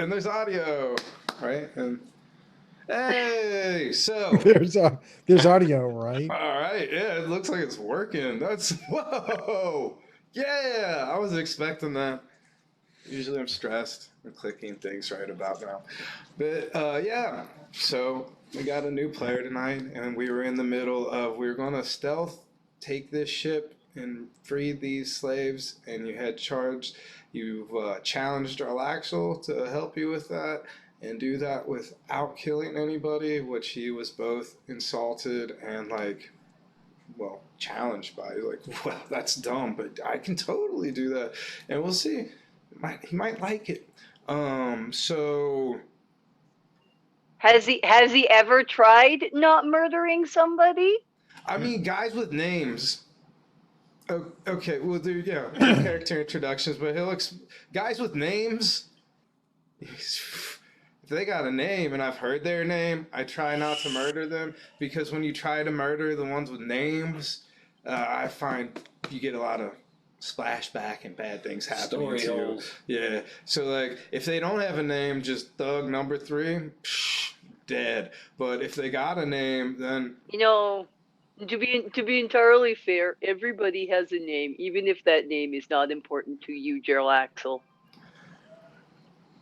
And there's audio, right? And hey, so there's audio, right? all right, yeah, it looks like it's working. That's whoa, yeah. I was expecting that. Usually I'm stressed and clicking things right about now, but yeah. So we got a new player tonight, and we were in the middle of we were going to stealth take this ship and free these slaves, and you had charged. You've challenged Arlaxel to help you with that and do that without killing anybody, which he was both insulted and like, well, challenged by. Like, well, that's dumb, but I can totally do that, and we'll see. He might like it. So Has he ever tried not murdering somebody? I mean, guys with names. Oh, okay, we'll do character introductions, but guys with names. If they got a name and I've heard their name, I try not to murder them because when you try to murder the ones with names, I find you get a lot of splashback and bad things happening to you. Yeah, so like if they don't have a name, just thug number 3, dead. But if they got a name, then To be entirely fair, everybody has a name, even if that name is not important to you, Gerald Axel.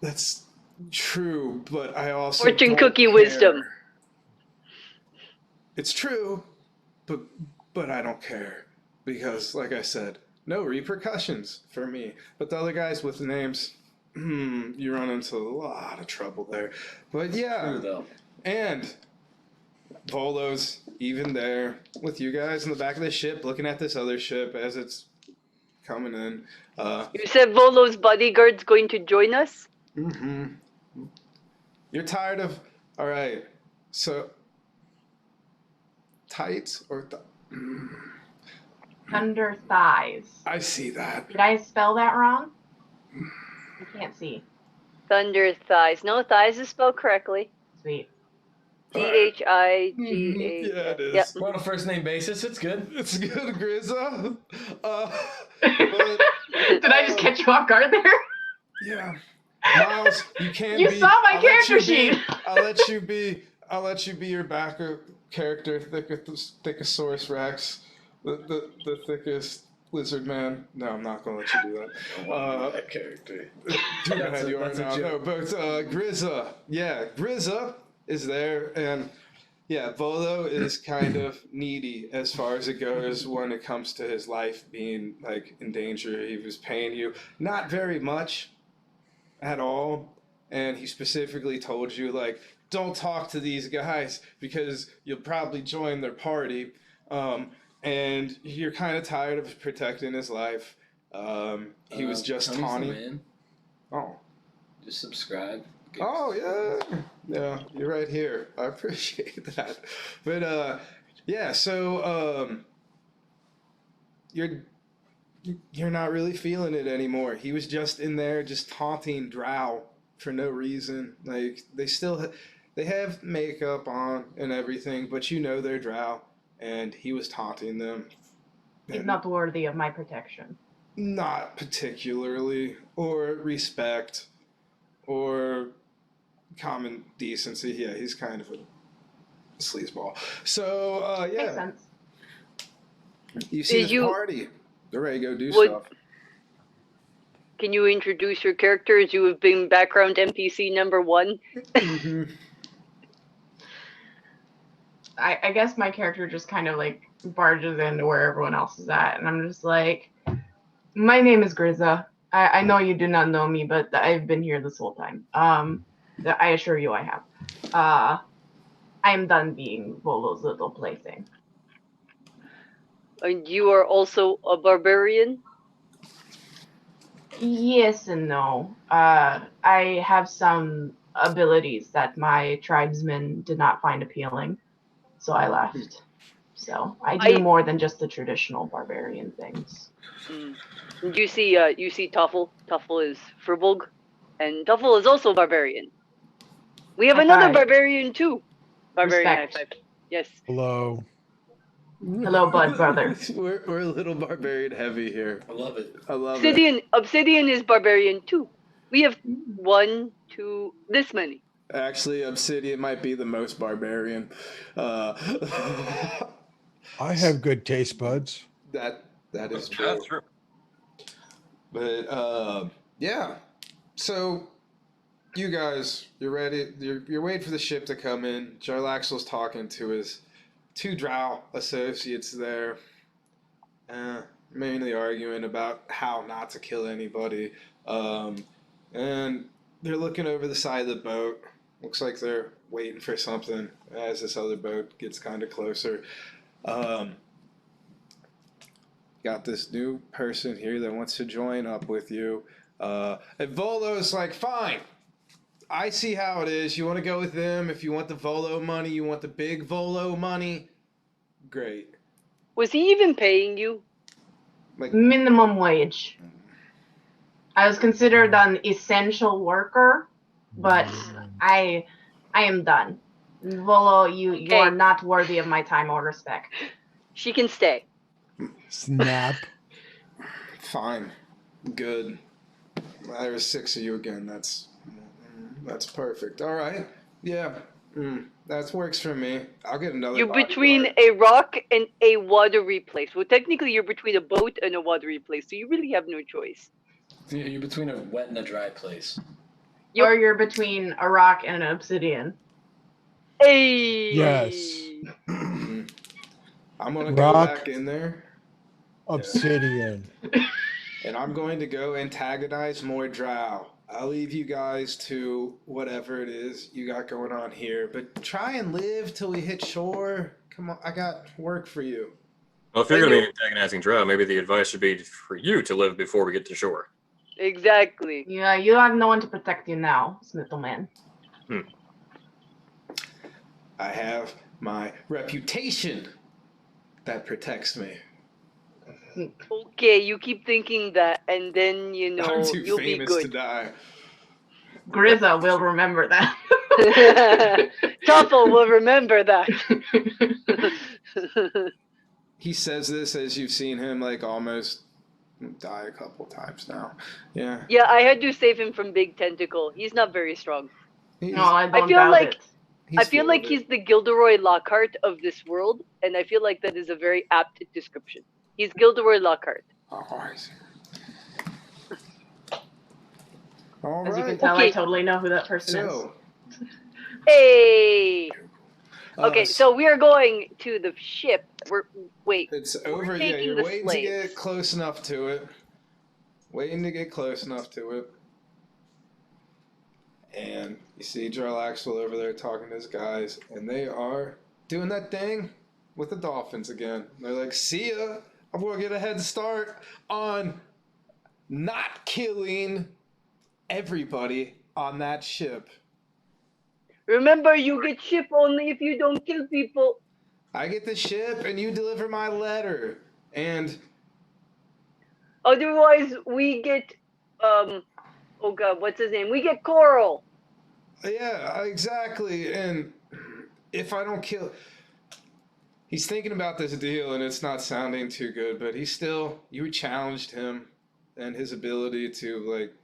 that's true, but I also Fortune don't cookie care. wisdom. It's true, but I don't care because, like I said, no repercussions for me. But the other guys with names, you run into a lot of trouble there. But yeah, True though. And Volo's even there with you guys in the back of the ship, looking at this other ship as it's coming in. You said Volo's bodyguard's going to join us? Mm-hmm. You're tired of... All right. So... Tights or... Under thighs. I see that. Did I spell that wrong? I can't see. Thunder thighs. No, thighs is spelled correctly. Sweet. Thighga. Yeah, it is. Yep. We're on a first name basis. It's good. It's good, Grizza. Did I just catch you off guard there? Yeah. Miles, you can You be... saw my character sheet. I'll let you be your backup character, Thickosaurus Rex, the thickest lizard man. No, I'm not gonna let you do that. That character. Too bad you are now. No, but Grizza, Grizza is there, and yeah, Volo is kind of needy as far as it goes when it comes to his life being like in danger. He was paying you not very much at all, and he specifically told you like, don't talk to these guys because you'll probably join their party, and you're kind of tired of protecting his life. He was just taunting. Oh, just subscribe. Oh yeah, you're right here. I appreciate that. But yeah, so you're not really feeling it anymore. He was just in there, just taunting Drow for no reason. Like they have makeup on and everything, but you know they're Drow, and he was taunting them. He's not worthy of my protection. Not particularly, or respect, or common decency. Yeah, he's kind of a sleazeball. So yeah. Makes sense. You see this party. They're ready to go do stuff. Can you introduce your character as you have been background NPC number 1? Mm-hmm. I guess my character just kind of like barges into where everyone else is at, and I'm just like, my name is Grizza. I know you do not know me, but I've been here this whole time. I assure you I have. I am done being Volo's little plaything. And you are also a barbarian? Yes and no. I have some abilities that my tribesmen did not find appealing, so I left. So I do more than just the traditional barbarian things. You see Tuffle. Tuffle is Furbolg, and Tuffle is also barbarian. We have another barbarian too. Barbarian high five. Yes. Hello. Hello, bud, brother. We're a little barbarian heavy here. I love it. I love it. Obsidian is barbarian too. We have 1, 2, this many. Actually, Obsidian might be the most barbarian. Uh, I have good taste buds. that is true. That's true. But yeah. So you guys, you're ready. You're waiting for the ship to come in. Jarlaxle's talking to his 2 drow associates there, mainly arguing about how not to kill anybody. And they're looking over the side of the boat. Looks like they're waiting for something as this other boat gets kind of closer. Got this new person here that wants to join up with you. And Volo's like, fine. I see how it is. You want to go with them. If you want the Volo money, you want the big Volo money. Great. Was he even paying you? Like, Minimum wage. I was considered an essential worker, but I am done. Volo, you are not worthy of my time or respect. She can stay. Snap. fine. Good. There's 6 of you again. That's perfect. All right. Yeah. That works for me. I'll get another. You're between a rock and a watery place. Well, technically, you're between a boat and a watery place, so you really have no choice. You're between a wet and a dry place. Or you're between a rock and an obsidian. Hey. Yes. I'm gonna go back in there. Obsidian. And I'm going to go antagonize more drow. I'll leave you guys to whatever it is you got going on here, but try and live till we hit shore. Come on, I got work for you. Well, if you're going to be antagonizing Drow, maybe the advice should be for you to live before we get to shore. Exactly. Yeah, you have no one to protect you now, Smithleman. I have my reputation that protects me. Okay, you keep thinking that, and then, I'm too you'll be famous to good. die. Grizza will remember that. Toffel will remember that. He says this as you've seen him like almost die a couple times now. Yeah. Yeah, I had to save him from Big Tentacle. He's not very strong. No, I don't feel doubt like- it. I feel like he's the Gilderoy Lockhart of this world, and I feel like that is a very apt description. He's Gilderoy Lockhart. All right. As you can tell, I totally know who that person So, Hey! Okay, so we are going to the ship. it's over. Yeah, taking you're the waiting to slaves. get close enough to it. Waiting to get close enough to it. And you see Jarlaxle over there talking to his guys, and they are doing that thing with the dolphins again. They're like, see ya. I'm going to get a head start on not killing everybody on that ship. Remember, you get ship only if you don't kill people. I get the ship, and you deliver my letter. And Otherwise, we get, oh god, what's his name? We get Coral. yeah, exactly. And if I don't kill... He's thinking about this deal, and it's not sounding too good, but you challenged him and his ability to, like,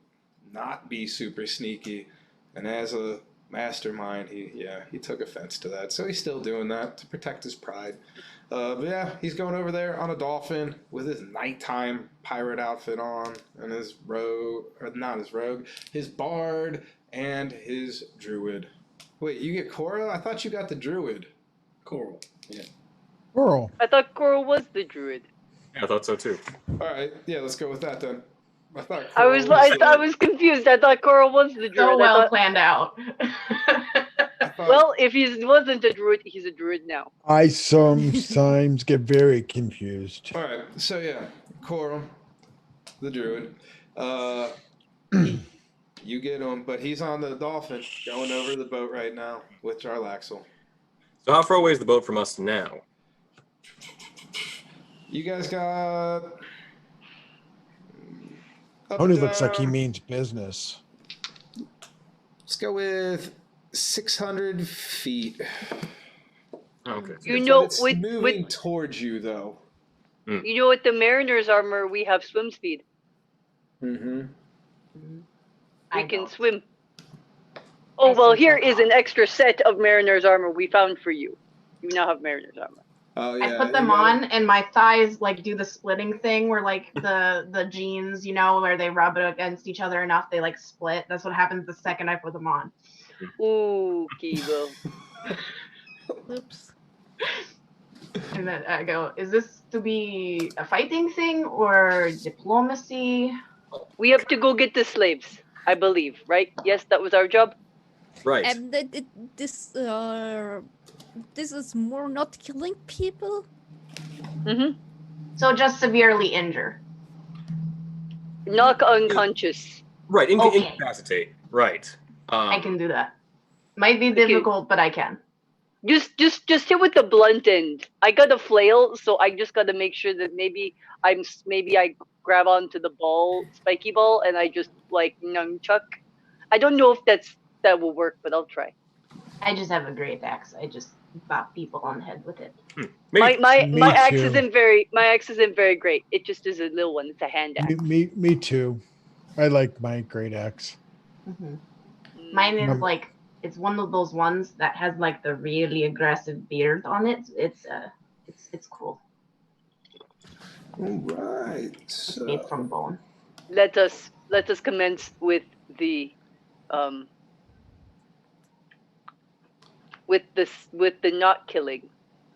not be super sneaky. And as a mastermind, he took offense to that. So he's still doing that to protect his pride. But yeah, he's going over there on a dolphin with his nighttime pirate outfit on, and his his bard and his druid. Wait, you get Coral? I thought you got the druid. Coral. Yeah. Coral. I thought Coral was the druid. Yeah, I thought so too. All right, yeah, let's go with that then. I thought I was confused. I thought Coral was the druid. So well planned out. Well, if he wasn't a druid, he's a druid now. I sometimes get very confused. All right, so yeah, Coral, the druid. You get him, but he's on the dolphin going over the boat right now with Jarlaxle. So how far away is the boat from us now? You guys got... Tony looks like he means business. Let's go with 600 feet. Oh, okay. It's moving towards you, though. You know, with the Mariner's armor, we have swim speed. Mm-hmm. We I can don't. swim. Oh, I well, sink here like is hawks. an extra set of mariner's armor we found for you. You now have mariner's armor. Oh yeah. I put you them gotta- on, and my thighs like do the splitting thing, where like the jeans, you know, where they rub it against each other enough, they like split. That's what happens the second I put them on. Ooh, Kibo. Oops. And then I go, is this to be a fighting thing or diplomacy? We have to go get the slaves, I believe, right? Yes, that was our job. Right. And this is more not killing people. Mm-hmm. So just severely injure. Knock unconscious. Right. Okay. Incapacitate. Right. I can do that. Might be Okay. difficult, but I can. Just hit with the blunt end. I got a flail, so I just gotta make sure that maybe I grab onto the ball, spiky ball, and I just like nunchuck. I don't know if that will work, but I'll try. I just have a great axe. I just bop people on the head with it. Maybe. My Me axe too. isn't very great. It just is a little one. It's a hand axe. Me too. I like my great axe. Mm-hmm. Mine is Num- like, it's one of those ones that has like the really aggressive beard on it. It's cool. All right. It's made from bone. Let us commence with the with the not killing.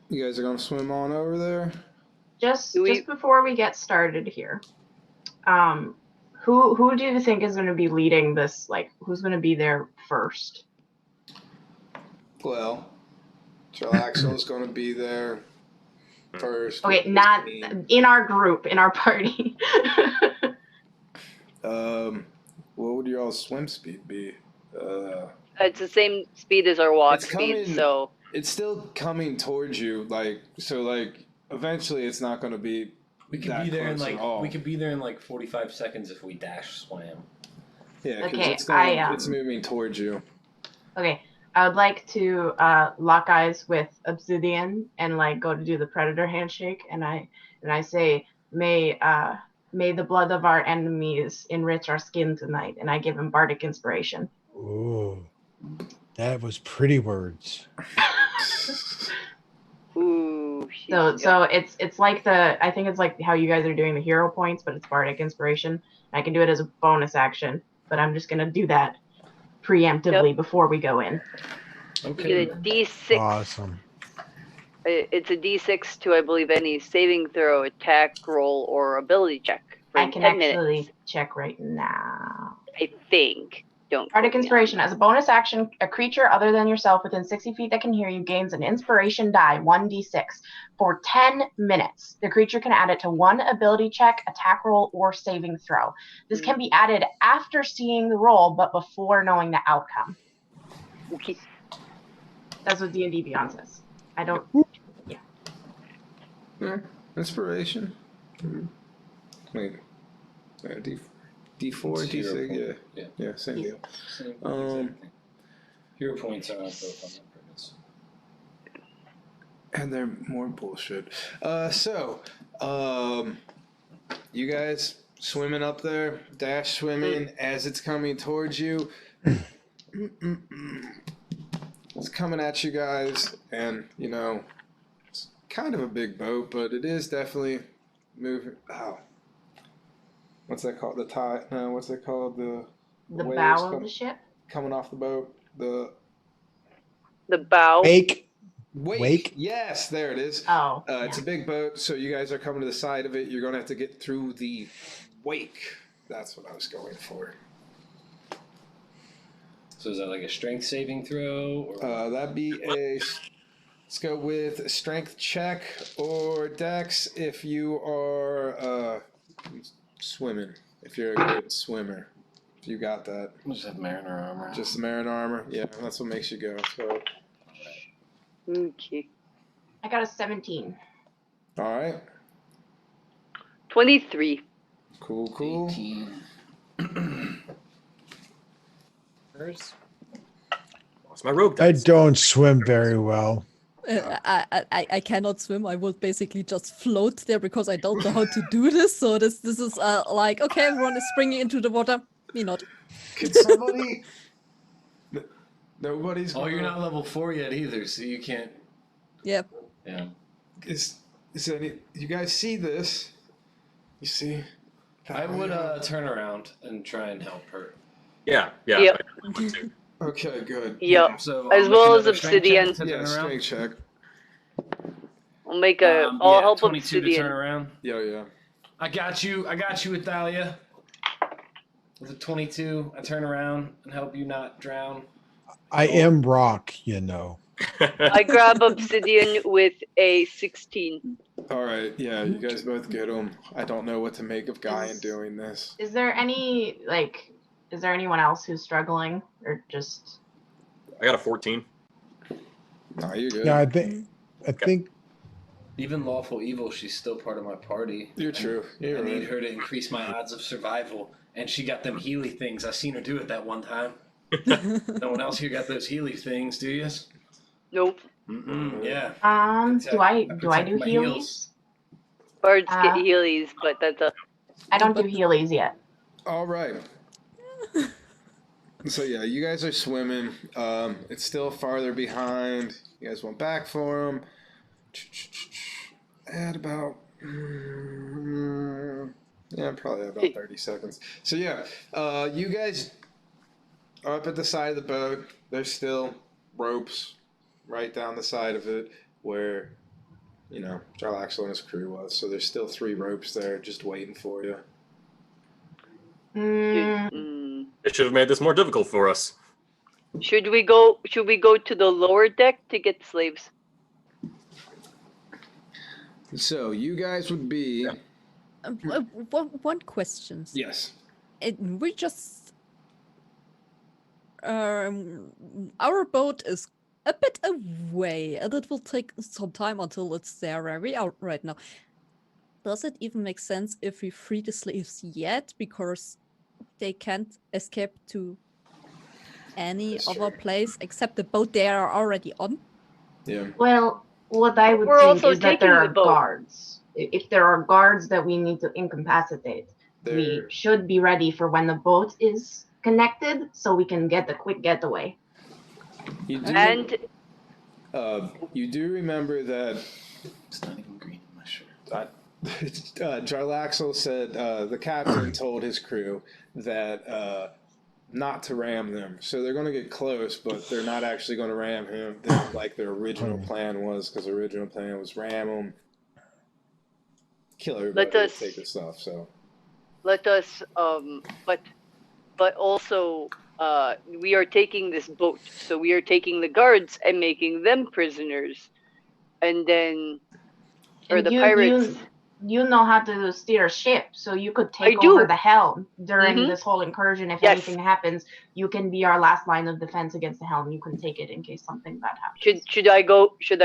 You guys are gonna swim on over there. Just Do we- just before we get started here, who do you think is going to be leading this? Like, who's going to be there first? Well, Trilaxel's gonna be there first. Okay, with his not team. in our group, in our party. What would your all swim speed be? It's the same speed as our walk It's speed, coming- so It's still coming towards you, like so. Like eventually, it's not gonna be. We could That be there in close at all. 45 seconds if we dash swam. Yeah, because Okay, it's going. I, It's moving towards you. Okay, I would like to lock eyes with Obsidian and like go to do the predator handshake, and I say, may the blood of our enemies enrich our skin tonight, and I give him bardic inspiration. Ooh, that was pretty words. ooh. So it's like I think it's like how you guys are doing the hero points, but it's bardic inspiration. I can do it as a bonus action, but I'm just gonna do that preemptively before we go in. You Okay. get a D6. Awesome. It's a D6 to, I believe, any saving throw, attack, roll, or ability check for I can 10 actually minutes. check right now. I think. Don't. Bardic quote me on inspiration. As a bonus action, a creature other than yourself within 60 feet that can hear you gains an inspiration die, 1d6, for 10 minutes. The creature can add it to one ability check, attack roll, or saving throw. This can be added after seeing the roll, but before knowing the outcome. that. Okay. That's what D&D Beyond says. I don't. Yeah, inspiration. Wait, D4, It's hero D6. point. Yeah, yeah, same deal. Same Um, exact thing. Hero points are not built on that purpose. And they're more bullshit. You guys swimming up there, dash swimming as it's coming towards you. It's coming at you guys, and you know, it's kind of a big boat, but it is definitely moving. Oh, what's that called? The tide? No, what's it called? The waves bow of the ship? coming off the boat. The The bow. Wake. wake. Yes, there it is. Oh. It's a big boat, so you guys are coming to the side of it. You're going to have to get through the wake. That's what I was going for. So is that like a strength saving throw? Or That'd be let's go with a strength check or dex if you are swimming. If you're a good swimmer. If you got that. we'll just have mariner armor. Just the marine armor. Yeah, that's what makes you go. So, Okay. I got a 17. all right. 23. Cool. 18. Lost my rogue I dice. don't swim very well. I cannot swim. I will basically just float there because I don't know how to do this. So this is like, okay, everyone is springing into the water. Me not. Can somebody? Nobody's. Oh, you're gonna- not level 4 yet either, so you can't. Yeah. Yeah. Is any? You guys see this? You see? I would turn around and try and help her. Yeah. Yep. I would too. Okay, good. Yep. So As I'll well make as another strength check obsidian. to Yeah, turn around. strength check. I'll make a. I'll help 22 to turn obsidian. around. Yeah. I got you, Italia. With a 22, I turn around and help you not drown. I am rock, you know. I grab obsidian with a 16. All right. Yeah, you guys both get them. I don't know what to make of Guy in doing this. Is there anyone else who's struggling, or just? I got a 14. No, you're good. Yeah, I think Even lawful evil, she's still part of my party. You're true. You're I need right. her to increase my odds of survival. And she got them Healy things. I seen her do it that one time. No one else here got those Healy things, do you? Nope. Yeah. Do I protect do my Heelys? heels. Bards get Heelys, but that's a. I don't do Heelys yet. All right. So yeah, you guys are swimming. It's still farther behind. You guys went back for him. At about probably about 30 seconds. So yeah, you guys are up at the side of the boat. There's still ropes right down the side of it where, Jarlaxle and his crew was. So there's still 3 ropes there just waiting for you. It should have made this more difficult for us. Should we go to the lower deck to get slaves? So you guys would be One question. yes. We just our boat is a bit away, and it will take some time until it's there where we are right now. Does it even make sense if we free the slaves yet, because they can't escape to any That's other true. place except the boat they are already on? Yeah. Well, what I would We're think also is that there taking are the boat. guards. If there are guards that we need to incapacitate, we There. should be ready for when the boat is connected, so we can get the quick getaway. You do. And You do remember that It's not even green in my shirt. Jarlaxle said the captain told his crew that not to ram them. So they're going to get close, but they're not actually going to ram him like their original plan was, because the original plan was ram him, kill everybody, and take the stuff. So let us but also we are taking this boat, so we are taking the guards and making them prisoners, and then And the you- pirates. You know how to steer a ship, so you could I take do. over the helm during Mhm. this whole incursion. If Yes. anything happens, you can be our last line of defense against the helm. You can take it in case something bad happens. Should I go to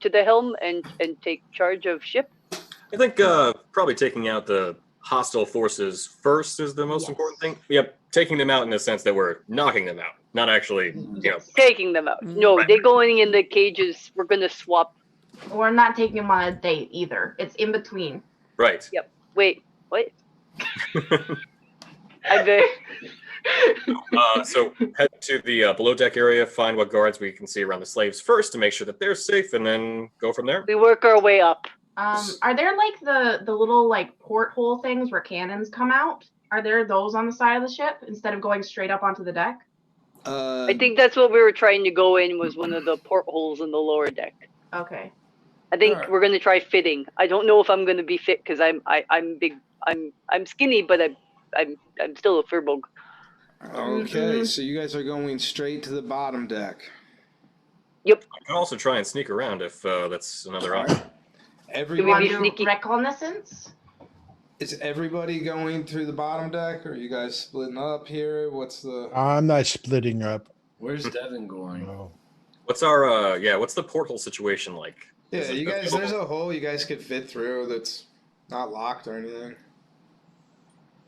the helm and take charge of ship? I think probably taking out the hostile forces first is the most Yes. important thing. Yep, taking them out in the sense that we're knocking them out, not actually, Yes. Taking them out. Mhm. No, Right. they're going in the cages. We're gonna swap. We're not taking them on a date either. It's in between. right. Wait, what? I bet. So head to the below deck area, find what guards we can see around the slaves first to make sure that they're safe, and then go from there. We work our way up. Are there like the little like porthole things where cannons come out? Are there those on the side of the ship instead of going straight up onto the deck? I think that's what we were trying to go in, was one of the portholes in the lower deck. Okay. I think Alright. we're gonna try fitting. I don't know if I'm gonna be fit because I'm big. I'm skinny, but I'm still a furbog. Okay, so you guys are going straight to the bottom deck. I can also try and sneak around if that's another option. Do we Everybody, want be to do sneaky? reconnaissance? is everybody going through the bottom deck, or are you guys splitting up here? What's the? I'm not splitting up. Where's Devin going? No. What's our what's the porthole situation like? Yeah, Is it you guys. available? There's a hole you guys could fit through that's not locked or anything.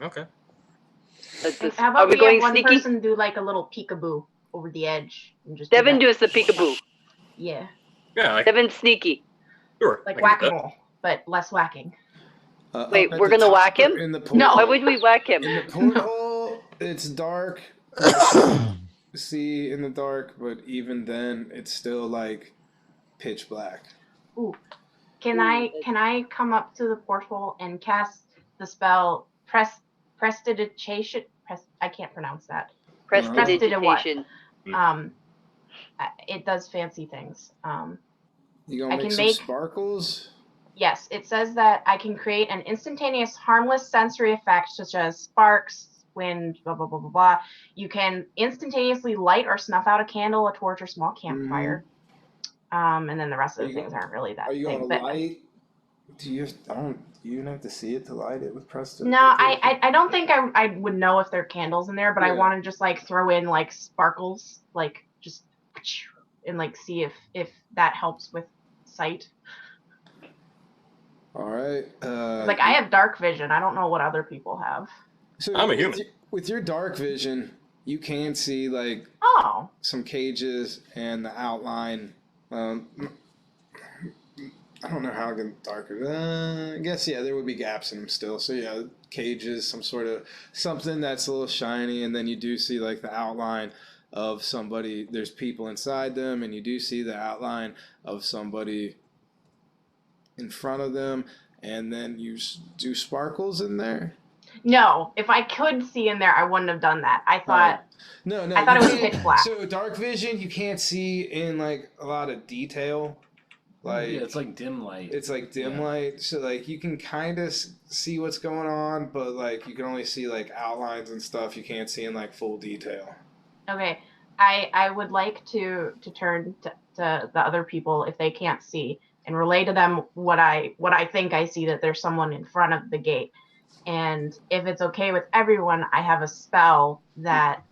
Okay. How about Are we we going have one sneaky? person do like a little peekaboo over the edge and just Devin do does the peekaboo. yeah, Yeah, I Devin sneaky. sure. like I can do whack a that. mole, but less whacking. Wait, Up at we're the gonna top whack or him? in the No. Why porthole? would we whack him? In the porthole, It's dark. See in the dark, but even then, it's still like pitch black. Ooh. Can I come up to the portal and cast the spell prestidigitation? I can't pronounce that. Prestidigitation. It does fancy things. You gonna I make can some make- sparkles? Yes, it says that I can create an instantaneous harmless sensory effect such as sparks, wind, blah, blah, blah, blah, blah. You can instantaneously light or snuff out a candle, a torch, or small campfire. And then the rest of the things aren't really that Are you big. gonna But light? Do you? I don't. You even have to see it to light it with Preston. no, I don't think I would know if there are candles in there, but I Yeah. want to just like throw in like sparkles, like just and like see if that helps with sight. All right. Like I have dark vision. I don't know what other people have. So I'm a human. With your dark vision, you can see like Oh, some cages and the outline. I don't know how good darker. I guess yeah, there would be gaps in them still. So yeah, cages, some sort of something that's a little shiny, and then you do see like the outline of somebody. There's people inside them, and you do see the outline of somebody in front of them, and then you do sparkles in there. no. If I could see in there, I wouldn't have done that. I thought No. I thought you it was can't- pitch black. So dark vision, you can't see in like a lot of detail. Like Yeah, it's like dim light. it's like dim Yeah. light, so like you can kind of see what's going on, but like you can only see like outlines and stuff. You can't see in like full detail. Okay, I would like to turn to the other people if they can't see and relay to them what I think I see, that there's someone in front of the gate, and if it's okay with everyone, I have a spell that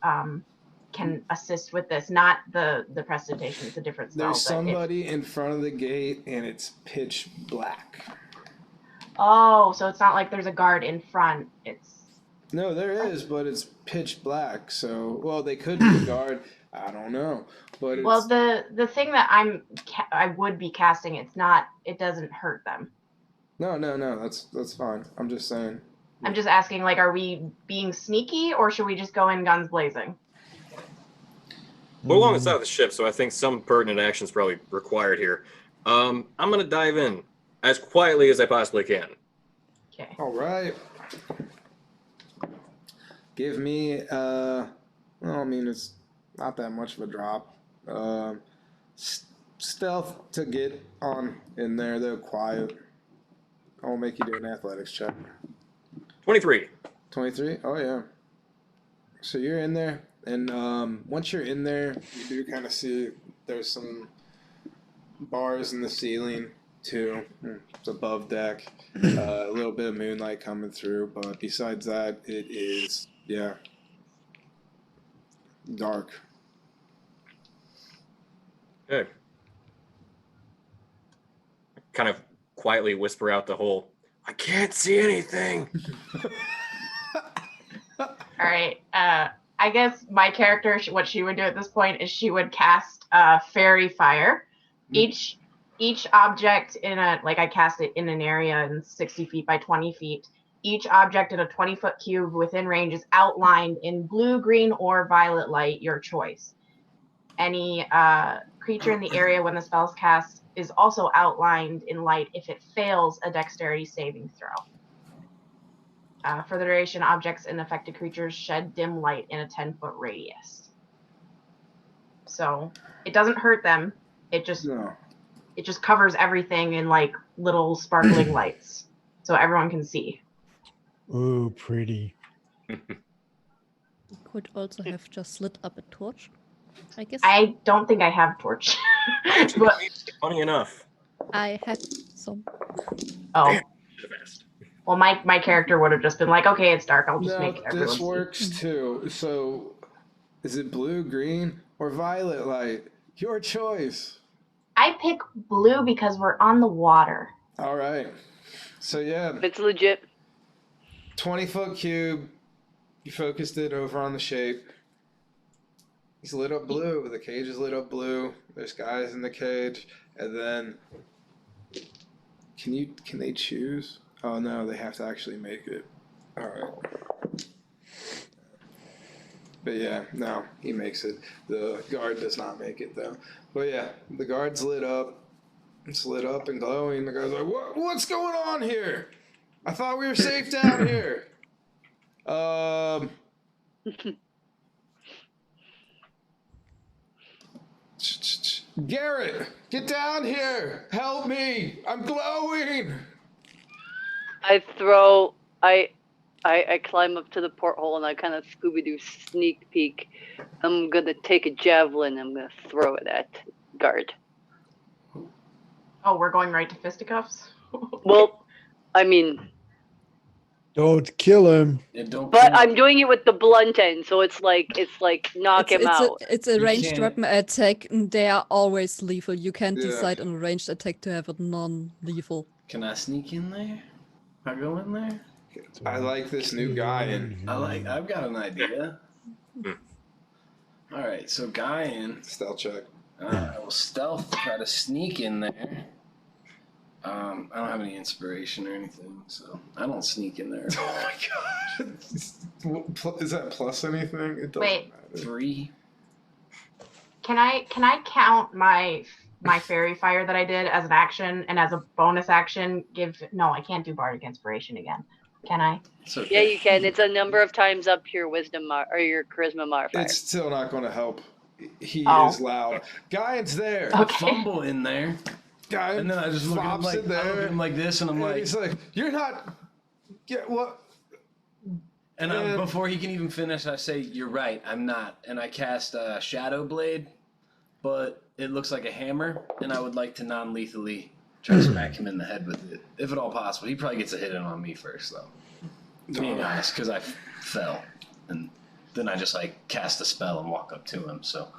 can assist with this. Not the presentation; it's a different spell. There's but it's- somebody in front of the gate, and it's pitch black. Oh, so it's not like there's a guard in front. It's No, there is, but it's pitch black. So well, they could be a guard. I don't know, but it's, well, the thing that I would be casting. It doesn't hurt them. no. That's fine. I'm just saying. I'm just asking, like, are we being sneaky or should we just go in guns blazing? We're along the side of the ship, so I think some pertinent action is probably required here. I'm going to dive in as quietly as I possibly can. Okay. All right. Give me, well, I mean, it's not that much of a drop. Stealth to get on in there, though, quiet. I'll make you do an athletics check. 23. 23? Oh, yeah. So you're in there, and once you're in there, you do kind of see there's some bars in the ceiling, too. It's above deck. A little bit of moonlight coming through, but besides that, it is, yeah, dark. Okay. Kind of quietly whisper out the whole, I can't see anything. All right. I guess my character, what she would do at this point is she would cast fairy fire. Each object in a, like, I cast it in an area in 60 feet by 20 feet. Each object in a 20-foot cube within range is outlined in blue, green, or violet light, your choice. Any creature in the area when the spell's cast is also outlined in light if it fails a dexterity saving throw. For the duration, objects and affected creatures shed dim light in a 10-foot radius. So it doesn't hurt them. It just covers everything in like little sparkling lights, so everyone can see. Ooh, pretty. Could also have just lit up a torch, I guess. I don't think I have torch. But, Funny enough. I had some. oh, Should have asked. well, my character would have just been like, okay, it's dark. I'll just No, make everyone this see. works too. So, is it blue, green, or violet light? Your choice. I pick blue because we're on the water. All right. So yeah, It's legit. 20-foot cube. You focused it over on the shape. He's lit up blue. The cage is lit up blue. There's guys in the cage, and then can they choose? Oh no, they have to actually make it. All right. But yeah, no, he makes it. The guard does not make it though. But yeah, the guard's lit up. It's lit up and glowing. The guy's like, what's going on here? I thought we were safe down here. Garrett, get down here. Help me. I'm glowing. I climb up to the porthole and I kind of Scooby-Doo sneak peek. I'm gonna take a javelin. I'm gonna throw it at guard. Oh, we're going right to fisticuffs? Well, I mean, Don't kill him. Yeah, don't. but kill I'm him. doing it with the blunt end, so it's like knock him out. It's a You ranged can't- weapon attack, and they are always lethal. You can't Yeah. decide on a ranged attack to have it non-lethal. Can I sneak in there? I go in there. I like this new guy and I've got an idea. All right, so guy in. stealth check. I will stealth try to sneak in there. I don't have any inspiration or anything, so I don't sneak in there. Oh my god. Is that plus anything? It doesn't Wait. matter. 3. Can I count my fairy fire that I did as an action, and as a bonus action no, I can't do bardic inspiration again. Can I? It's okay. Yeah, you can. It's a number of times up your wisdom or your charisma modifier. It's still not going to help. He Oh. is loud. Guy's there. I Okay. fumble in there, Guy and then I just look at him flops like, in there. I look at him like this, and I'm And like, he's like, you're not. Get what? and Man. before he can even finish, I say, "You're right, I'm not." And I cast Shadow Blade, but it looks like a hammer, and I would like to non-lethally try to smack him in the head with it, if at all possible. He probably gets a hit in on me first, though. Being honest, because I fell, and then I just like cast a spell and walk up to him. So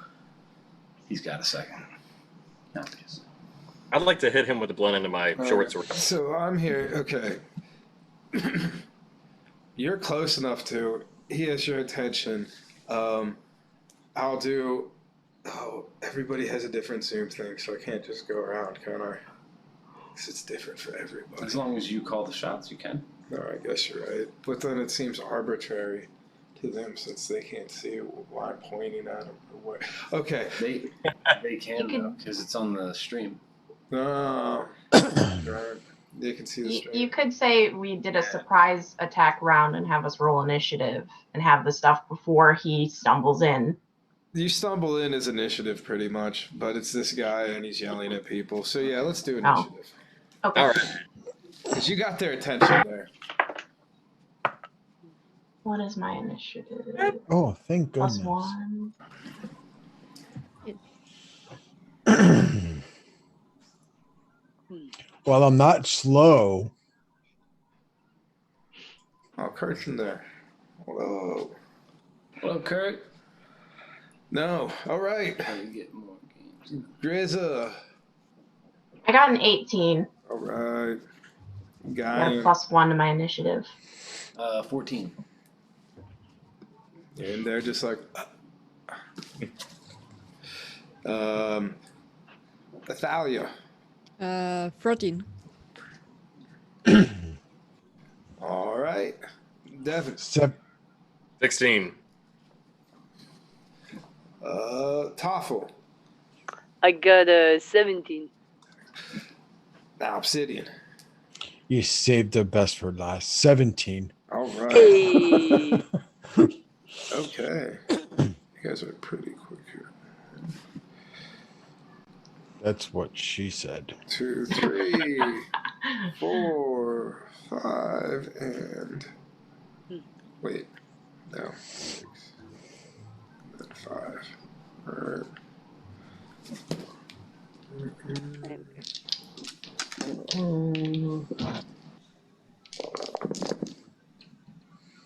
he's got a second. Obviously. I'd like to hit him with the blunt end of my short sword. So I'm here. Okay. You're close enough to. He has your attention. I'll do. Oh, everybody has a different Zoom thing, so I can't just go around, can I? 'Cause it's different for everybody. As long as you call the shots, you can. No, I guess you're right. But then it seems arbitrary to them since they can't see why I'm pointing at them or what. Okay. They can You though, because it's on the stream. No. Right. They can see the You stream. could say we did a surprise attack round and have us roll initiative and have the stuff before he stumbles in. You stumble in as initiative pretty much, but it's this guy and he's yelling at people. So yeah, let's do Oh. initiative. Okay. All right. Because you got their attention there. What is my initiative? Oh, thank Plus goodness. 1. Well, I'm not slow. Oh, Kurt's in there. Whoa. Hello, Kurt. No. All right. How you get more games? Grizza. I got an 18. All right. I Guy. have plus 1 to my initiative. 14. And they're just like. Athalia. 13. All right. Devin. 16. Toffel. I got a 17. Obsidian. You saved the best for last. 17. All right. Hey. Okay. You guys are pretty quick here. That's what she said. 2, 3, 4, 5, and wait, no, 6, and then 5. All right.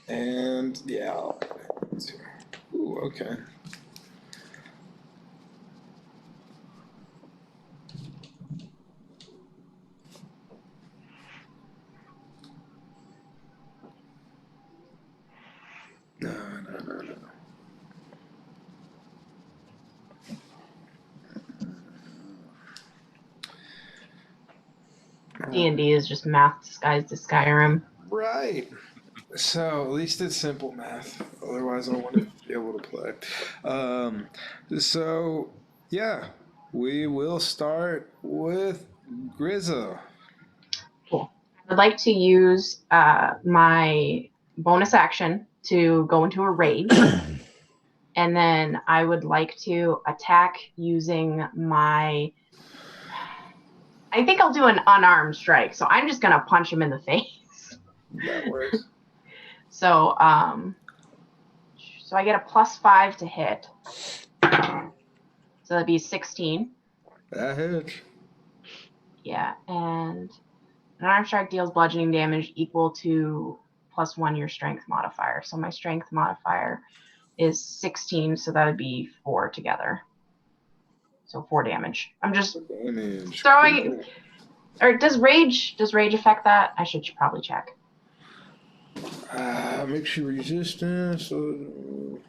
And yeah. Ooh, okay. No. D&D is just math disguised as Skyrim. Right. So at least it's simple math. Otherwise, I would have able to play. So yeah, we will start with Grizza. Cool. I'd like to use my bonus action to go into a rage. And then I would like to attack using my... I think I'll do an unarmed strike. So I'm just going to punch him in the face. That works. So so I get a +5 to hit. So that'd be 16. That hits. Yeah, and an arm strike deals bludgeoning damage equal to +1 your strength modifier. So my strength modifier is 16, so that would be 4 together. So 4 damage. I'm just Damage. throwing. Or does rage affect that? I should probably check. Makes you resistant. So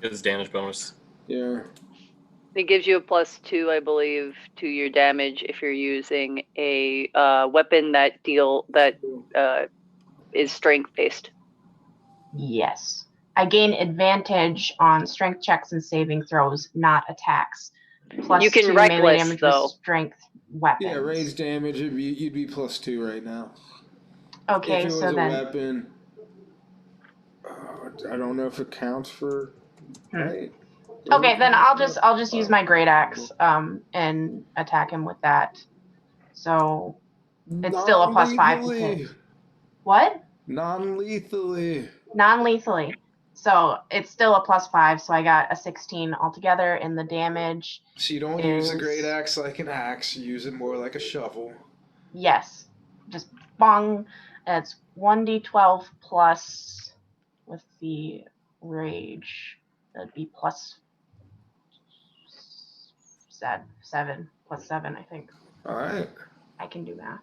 It's damage bonus. yeah. It gives you a +2, I believe, to your damage if you're using a weapon that is strength based. Yes. I gain advantage on strength checks and saving throws, not attacks. You can +2 melee reckless, damage though. with strength weapons. Yeah, rage damage. You'd be +2 right now. Okay, if it was so a then weapon, I don't know if it counts for. Right? okay, then I'll just use my great axe and attack him with that. So it's still a +5 to hit. What? Non-lethally. Non-lethally. So it's still a +5, so I got a 16 altogether, and the damage. So you don't use a great axe like an axe. You use it more like a shovel. Yes. Just bong. It's 1d12 plus with the rage. That'd be +7 +7, I think. All right. I can do math.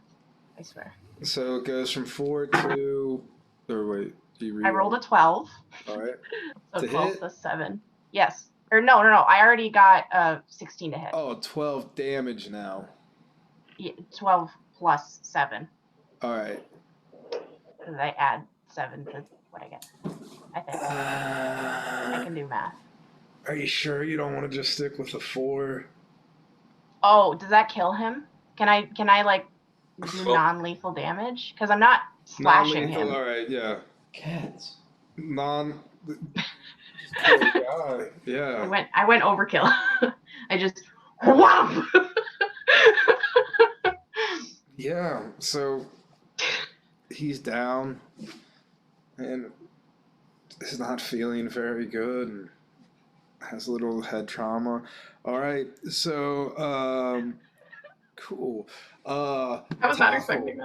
I swear. So it goes from 4 to. Or wait, do you read? I rolled a 12. All right. So To 12 hit? plus 7. Yes. Or no. I already got 16 to hit. Oh, 12 damage now. Yeah, 12 plus 7. All right. Because I add 7 to what I get. I think. I can do math. Are you sure you don't want to just stick with a 4? Oh, does that kill him? Can I like do Well- non-lethal damage? Because I'm not slashing Non-lethal, him. all right, yeah. Cats. Poor guy. Yeah. I went overkill. I just whomp. Yeah, so he's down and is not feeling very good and has a little head trauma. All right, so cool. I was not expecting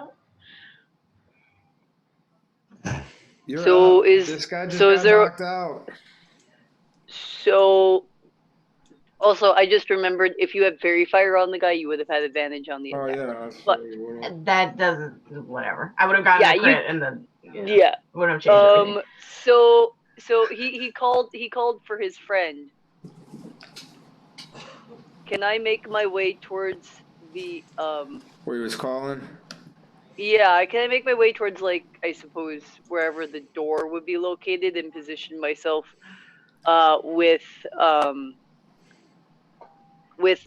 that. You're So up. is- this guy just so got is there- knocked out? So, also, I just remembered if you had Fairy Fire on the guy, you would have had advantage on the Oh attack. yeah, that's But- very well. That doesn't. Whatever. I would have gotten Yeah, a you- crit and then Yeah. would have changed everything. So he called for his friend. Can I make my way towards the Where he was calling? Yeah, can I make my way towards, like, I suppose, wherever the door would be located and position myself with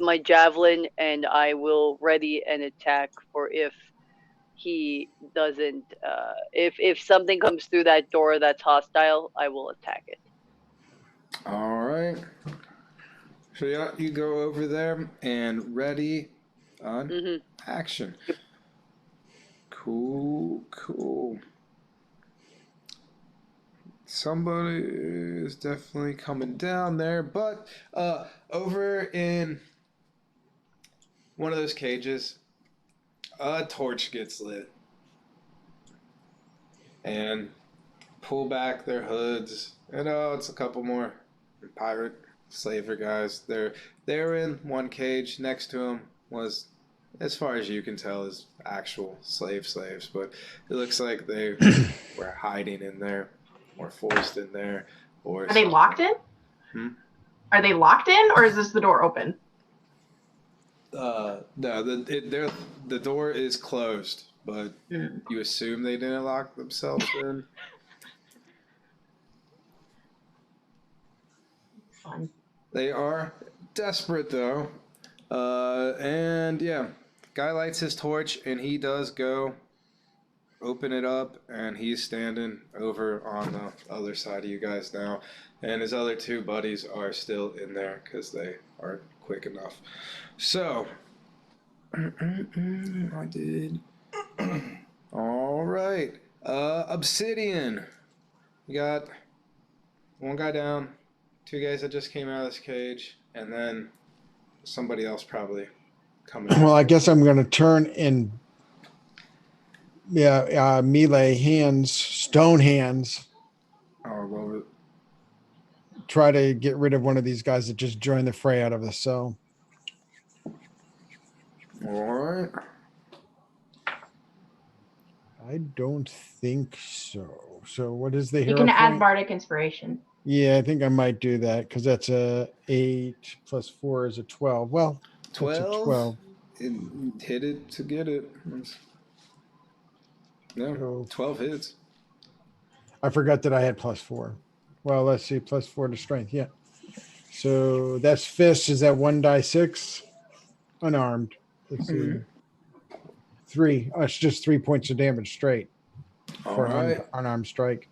my javelin, and I will ready an attack for if he doesn't, if something comes through that door that's hostile, I will attack it. All right. So yeah, you go over there and ready on Hmm. action. Cool. Somebody is definitely coming down there, but over in one of those cages, a torch gets lit. And pull back their hoods, and it's a couple more pirate slaver guys. They're in one cage. Next to them was, as far as you can tell, is actual slaves, but it looks like they were hiding in there or forced in there. Or Are they locked in? Are they locked in, or is this the door open? No, the door is closed, but you assume they didn't lock themselves in. fine. They are desperate though. And yeah, guy lights his torch and he does go open it up, and he's standing over on the other side of you guys now. And his other two buddies are still in there because they aren't quick enough. So, I did. All right. Obsidian. You got one guy down, two guys that just came out of this cage, and then somebody else probably coming. Well, I guess I'm going to turn and melee hands, stone hands. Oh, I love it. Try to get rid of one of these guys that just joined the fray out of the cell. All right. I don't think so. So what is the You hero can add point? bardic inspiration. Yeah, I think I might do that because that's a 8 plus 4 is a 12. Well, that's a 12? 12. Hit it to get it. No, So 12 hits. I forgot that I had plus 4. Well, let's see, plus 4 to strength. Yeah. So that's fist. Is that 1d6? Unarmed. Let's see. 3. Oh, it's just 3 points of damage straight for an unarmed strike.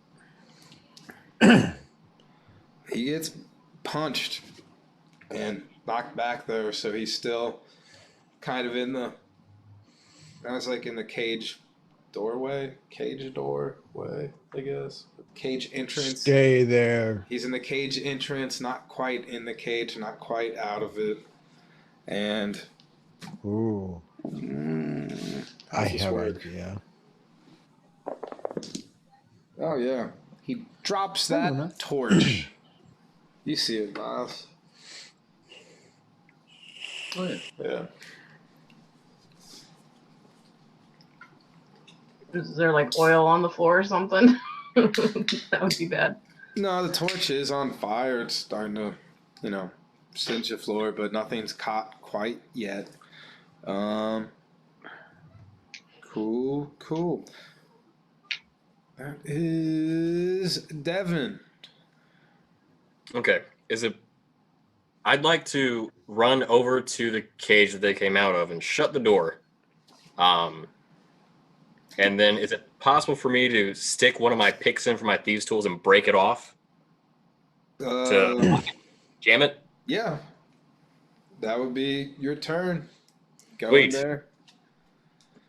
He gets punched and knocked back though, so he's still kind of in the. That was like in the cage doorway, I guess. Cage entrance. Stay there. He's in the cage entrance, not quite in the cage, not quite out of it, and. Ooh. I have an idea. Oh yeah, he drops that torch. You see it, Miles. Oh, yeah. Yeah. Is there like oil on the floor or something? That would be bad. No, the torch is on fire. It's starting to, singe the floor, but nothing's caught quite yet. Cool. That is Devin. Okay. I'd like to run over to the cage that they came out of and shut the door. And then is it possible for me to stick one of my picks in for my thieves' tools and break it off? To jam it? Yeah. That would be your turn. Go Sweet. in there.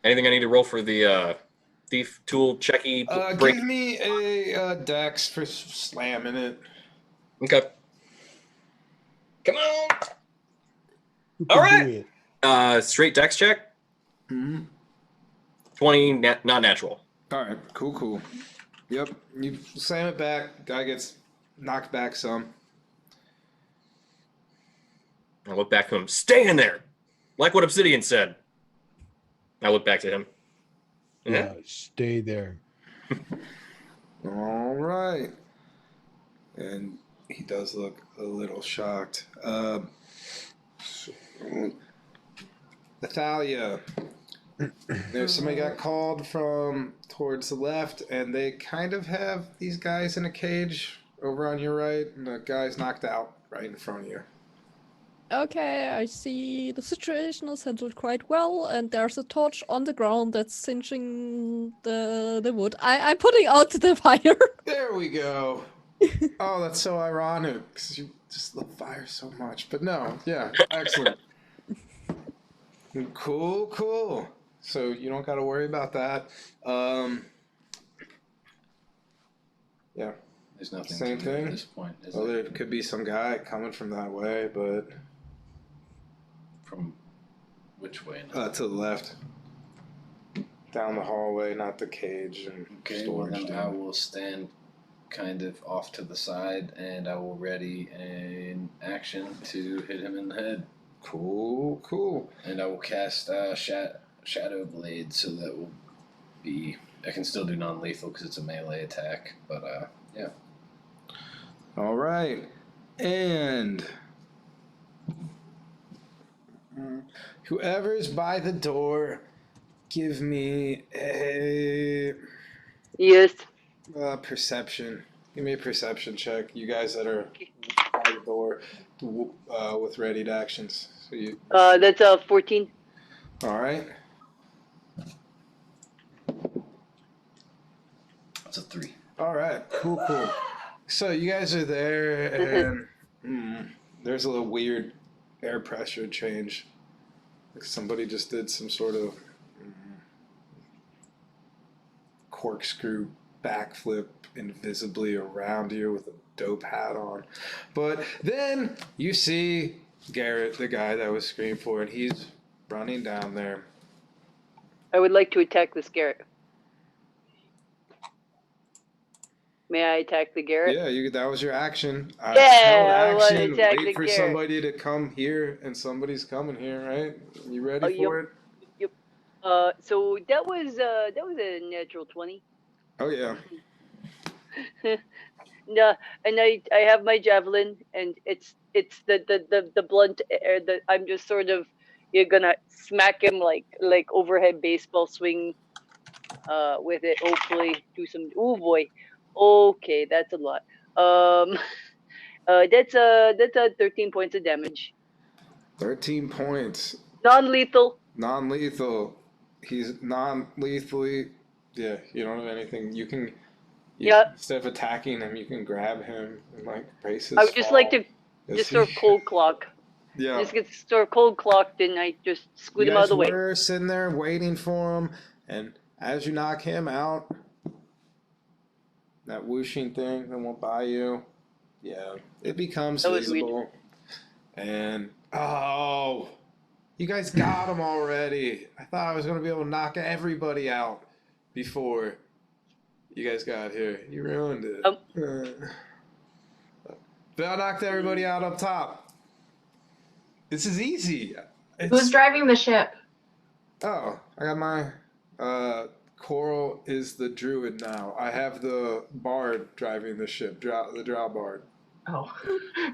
Anything I need to roll for the thief tool checky break? Give me a dex for slamming it. Okay. Come on. Who All can right. do it? Straight dex check. Mm-hmm. 20, not natural. All right. Cool. Yep. You slam it back. Guy gets knocked back some. I look back to him. Stay in there. Like what Obsidian said. I look back to him. Yeah, stay there. All right. And he does look a little shocked. Nathalia. There's somebody got called from towards the left, and they kind of have these guys in a cage over on your right, and the guy's knocked out right in front of you. Okay, I see the situation is handled quite well, and there's a torch on the ground that's singeing the wood. I'm putting out the fire. There we go. Oh, that's so ironic, because you just love fire so much. But no, yeah, excellent. Cool. So you don't got to worry about that. Yeah. There's nothing Same to do thing? at this point. Is Well, there? there could be some guy coming from that way, but From which way now? to the left. Down the hallway, not the cage and Okay, well storage. then I will stand kind of off to the side, and I will ready an action to hit him in the head. Cool. And I will cast Shadow Blade, so that will be. I can still do non-lethal because it's a melee attack, but yeah. All right. And whoever's by the door, give me a Yes. perception. Give me a perception check. You guys that are by the door. or with readied actions. So you. That's a 14. All right. That's a 3. All right. Cool. So you guys are there, and there's a little weird air pressure change. Like somebody just did some sort of corkscrew backflip invisibly around you with a dope hat on. But then you see Garrett, the guy that was screamed for, and he's running down there. I would like to attack this Garrett. May I attack the Garrett? Yeah, that was your action. Yeah, I held wanna action. attack Wait the for Garrett. somebody to come here, and somebody's coming here, right? You ready for it? Yep. So that was a natural 20. Oh yeah. No, and I have my javelin, and it's the blunt air that I'm just sort of, you're gonna smack him like overhead baseball swing with it, hopefully do some, oh boy, okay, that's a lot. That's a 13 points of damage, 13 points. non-lethal. Non-lethal. He's non-lethally. Yeah, you don't have anything. You can. Yeah. Instead of attacking him, you can grab him and like brace his I would just like to Is just he- sort of cold clock. Yeah. Just get sort of cold clocked, and I just scoot You him out guys of the way. were sitting there waiting for him, and as you knock him out, that whooshing thing that went by you, yeah, it becomes That was visible. And you guys got him already. I thought I was gonna be able to knock everybody out before you guys got here. You ruined it. But I knocked everybody out up top. This is easy. Who's driving the ship? Oh, I got my Coral is the druid now. I have the bard driving the ship, the drow bard. Oh,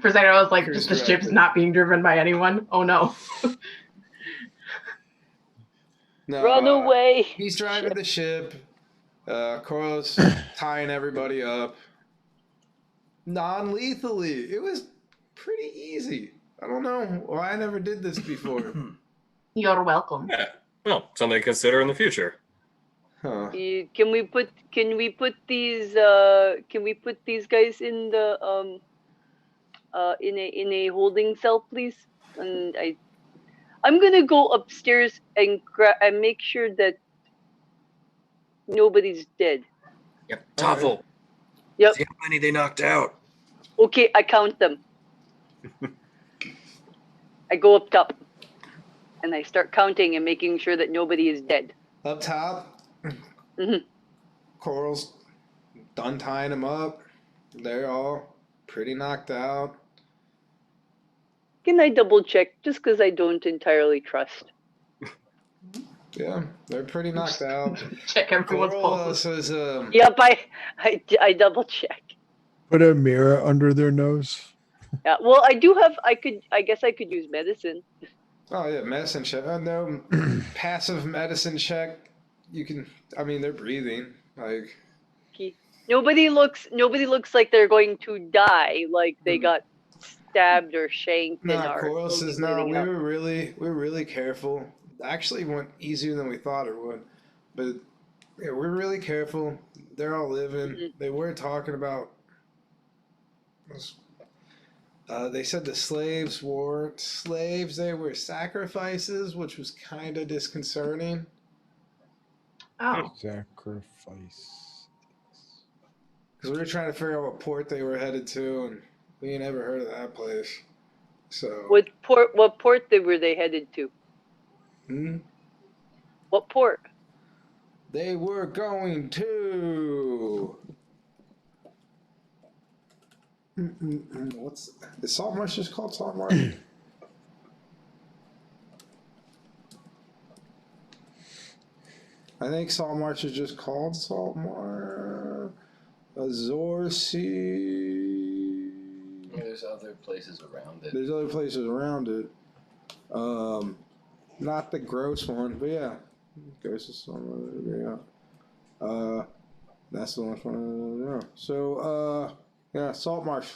for a second I was like, Here's just the ship's directed. not being driven by anyone. Oh no. No, Run away. He's driving the ship. Coral's tying everybody up. Non-lethally. It was pretty easy. I don't know why I never did this before. You're welcome. Yeah. Well, something to consider in the future. Huh. Can we put these guys in the in a holding cell, please? And I'm gonna go upstairs and make sure that nobody's dead. Yep. All right. Toffle. Yep. See how many they knocked out. Okay, I count them. I go up top, and I start counting and making sure that nobody is dead. Up top, Mhm. Coral's done tying them up. They're all pretty knocked out. Can I double check, just because I don't entirely trust? Yeah, they're pretty knocked out. Check everyone's Coral pulses. says, Yep, I double check. Put a mirror under their nose. Yeah, well, I guess I could use medicine. oh yeah, medicine check. No, passive medicine check. You can. I mean, they're breathing. Like Nobody looks like they're going to die, like they got stabbed or shanked. no. And are Coral slowly says no. bleeding We out. were really careful. Actually, went easier than we thought it would. But yeah, we're really careful. They're all living. Mhm. They were talking about. They said the slaves weren't slaves; they were sacrifices, which was kind of disconcerting. Oh. Sacrifice. Because we were trying to figure out what port they were headed to, and we ain't ever heard of that place. So. What port were they headed to? Hmm? What port? They were going to. What's is Salt Marsh just called Salt Marsh? I think Salt Marsh is just called Salt Marsh. Azor Sea. There's other places around it. There's other places around it. Not the gross one, but yeah. Gross is somewhere, yeah. That's the last one. Yeah. So, yeah, Salt Marsh.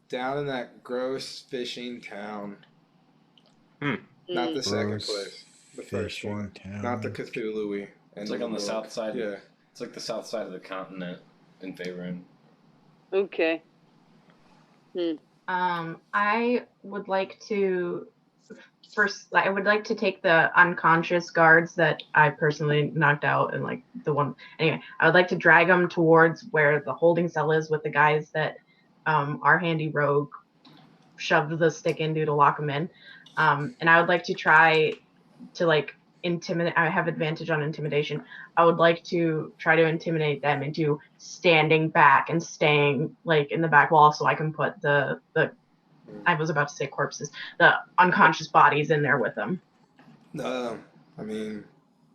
down in that gross fishing town. Hmm. Not the second Gross place. The first fishing one. town. Not the Cthulhu-y. It's like on the south side. Yeah. It's like the south side of the continent in Faerun. Okay. I would like to I would like to take the unconscious guards that I personally knocked out and like the one. Anyway, I would like to drag them towards where the holding cell is with the guys that our handy rogue shoved the stick into to lock them in. And I would like to try to like intimidate. I have advantage on intimidation. I would like to try to intimidate them into standing back and staying like in the back wall so I can put the I was about to say corpses, the unconscious bodies in there with them. I mean,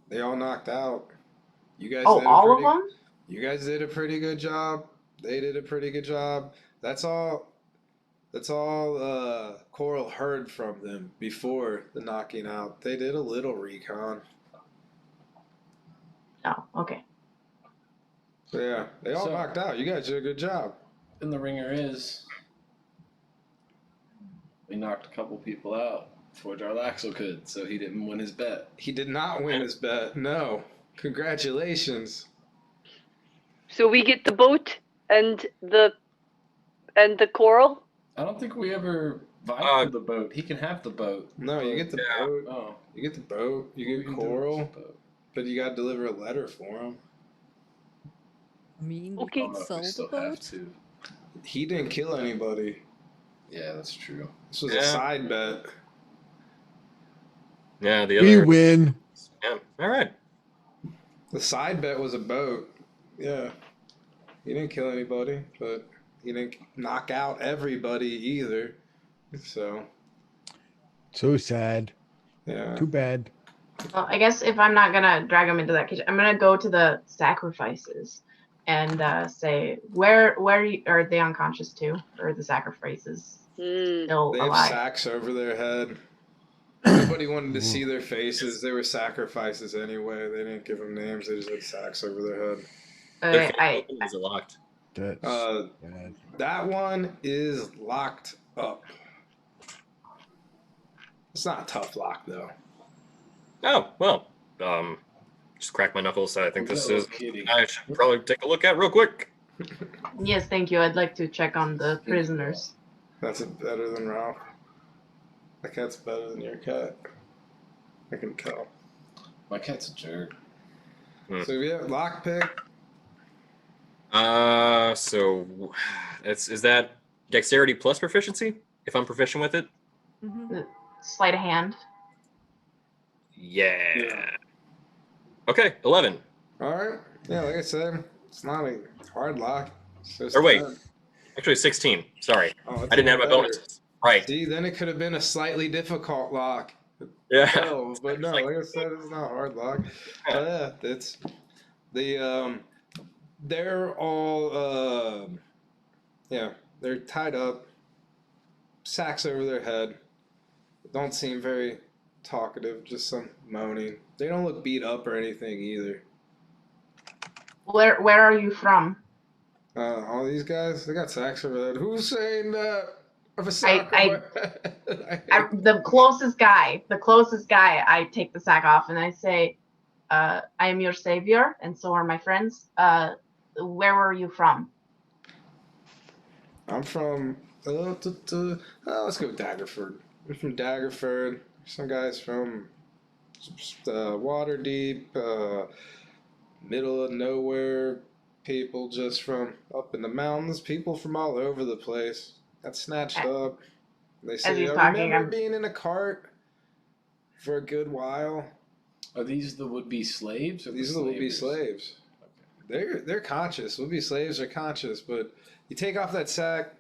they all knocked out. You guys Oh, did all of them? You guys did a pretty good job. They did a pretty good job. That's all Coral heard from them before the knocking out. They did a little recon. Oh, okay. So yeah, they all So- knocked out. You guys did a good job. And the ringer is, we knocked a couple people out before Jarlaxle could, so he didn't win his bet. He did not win his bet. No. Congratulations. So we get the boat and the coral. I don't think we ever vied for the boat. He can have the boat. No, you get the Yeah. boat. Oh, You get the boat. You we get can do Coral. this boat. But you gotta deliver a letter for him. I mean, Okay. we I don't can know if sell we the still have boat. to. He didn't kill anybody. Yeah, that's true. This was a Yeah. side bet. Yeah, the We other. win. Yeah. All right. The side bet was a boat. Yeah. He didn't kill anybody, but he didn't knock out everybody either. So, So sad. yeah. Too bad. Well, I guess if I'm not gonna drag them into that cage, I'm gonna go to the sacrifices and say, where are they unconscious too, or the sacrifices still They have alive? sacks over their head. Nobody wanted to Ooh. see their faces. They were sacrifices anyway. They didn't give them names. They just had sacks over their head. I Is it locked? That's bad. That one is locked up. It's not a tough lock though. Oh well. Just crack my knuckles. So I think this is. Kitty. I should probably take a look at real quick. yes, thank you. I'd like to check on the prisoners. That's better than Ralph. That cat's better than your cat. I can tell. My cat's a jerk. So yeah, lockpick. So is that dexterity plus proficiency? If I'm proficient with it. Mhm. Sleight of hand. Yeah. Okay, 11. All right. Yeah, like I said, it's not a hard lock. It's just Or wait. 10. Actually, 16. Sorry, Oh, that's I didn't have my even better. bonuses. Right. See, then it could have been a slightly difficult lock. Yeah. Oh, but no, like I said, it's not a hard lock. Yeah, it's the they're all they're tied up, sacks over their head. Don't seem very talkative, just some moaning. They don't look beat up or anything either. Where are you from? All these guys, they got sacks over their head. Who's saying that? Of a sack The closest guy, I take the sack off and I say, I am your savior, and so are my friends. Where were you from? I'm from. Let's go with Daggerford. We're from Daggerford. Some guys from Waterdeep, middle of nowhere. People just from up in the mountains. People from all over the place. Got snatched up. They say, he's I talking, remember I'm- being in a cart for a good while. Are these the would-be slaves? Or These are the would-be slavers? slaves. They're conscious. Would-be slaves are conscious, but you take off that sack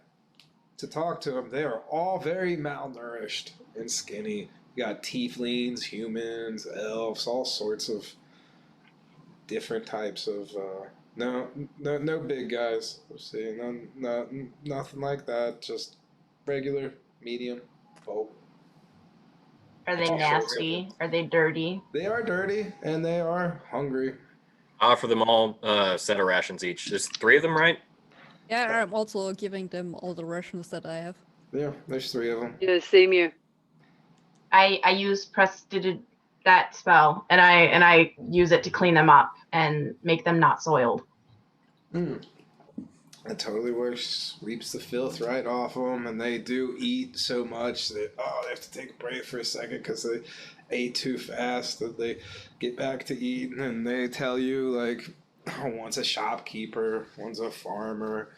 to talk to them, they are all very malnourished and skinny. You got tieflings, humans, elves, all sorts of different types of. No big guys. Let's see, nothing like that. Just regular, medium, folk. Are they nasty? Are they dirty? They are dirty and they are hungry. Offer them all a set of rations each. There's 3 of them, right? Yeah, I'm also giving them all the rations that I have. Yeah, there's 3 of them. Yeah, same here. I use that spell, and I use it to clean them up and make them not soiled. That totally works. Sweeps the filth right off them, and they do eat so much that they have to take a break for a second because they ate too fast. That they get back to eating, and they tell you like, one's a shopkeeper, one's a farmer,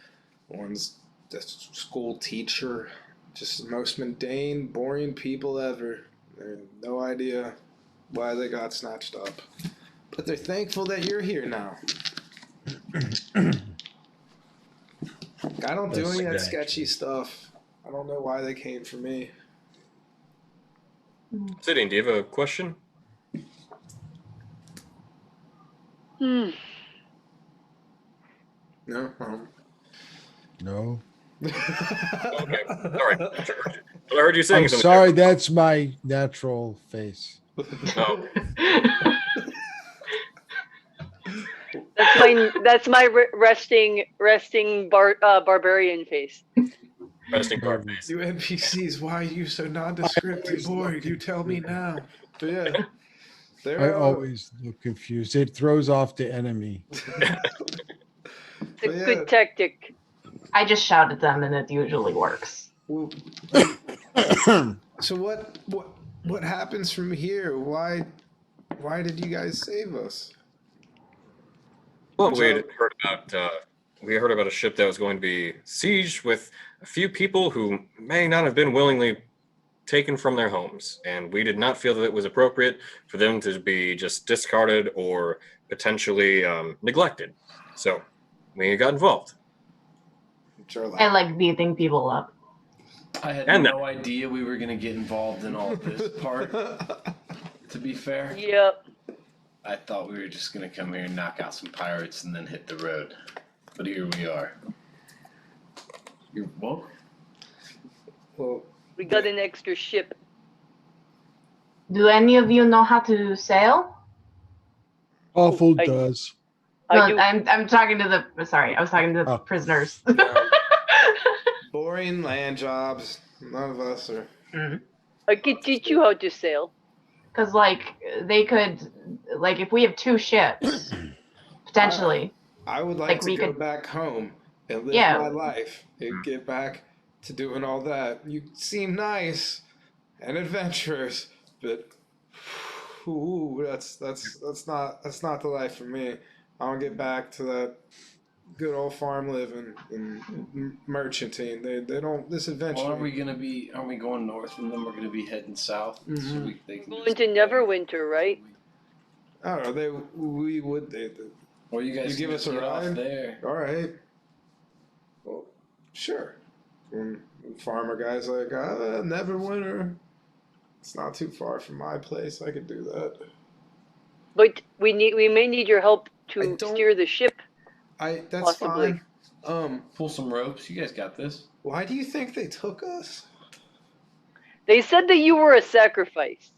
one's a school teacher. Just the most mundane, boring people ever. They have no idea why they got snatched up, but they're thankful that you're here now. I don't do any of that sketchy stuff. I don't know why they came for me. Sitting, do you have a question? Hmm. No. No. Okay. All right. I heard you saying I'm something. sorry, that's my natural face. Oh, That's my resting barbarian face. resting guard face. You NPCs, why are you so nondescript and boring? You tell me now. But yeah, I they're always look confused. It throws off the enemy. It's a good tactic. I just shout at them, and it usually works. Well, so what happens from here? Why did you guys save us? Well, we heard about a ship that was going to be sieged with a few people who may not have been willingly taken from their homes, and we did not feel that it was appropriate for them to be just discarded or potentially neglected. So we got involved. I like beating people up. I had no idea we were going to get involved in all this part, to be fair. Yep. I thought we were just going to come here and knock out some pirates and then hit the road. But here we are. You're welcome. Well, We got an extra ship. Do any of you know how to sail? Awful I- does. I do. I'm talking to the. Sorry, I was talking to the prisoners. boring land jobs. None of us are. I could teach you how to sail. Because they could, if we have 2 ships, potentially. I would like to go back home and live my life and get back to doing all that. You seem nice and adventurous, but that's not the life for me. I want to get back to that good old farm living and merchanting. They don't this adventure. Well, aren't we going north and then we're gonna be heading south? Mm-hmm. So they can Going to Neverwinter, right? I don't know. We would. Or you guys give can us just a get off ride? there. All right. Well, sure. And farmer guy's like, Neverwinter. It's not too far from my place. I could do that. But we may need your help to steer the ship. That's Possibly. fine. Pull some ropes. You guys got this. Why do you think they took us? They said that you were a sacrifice.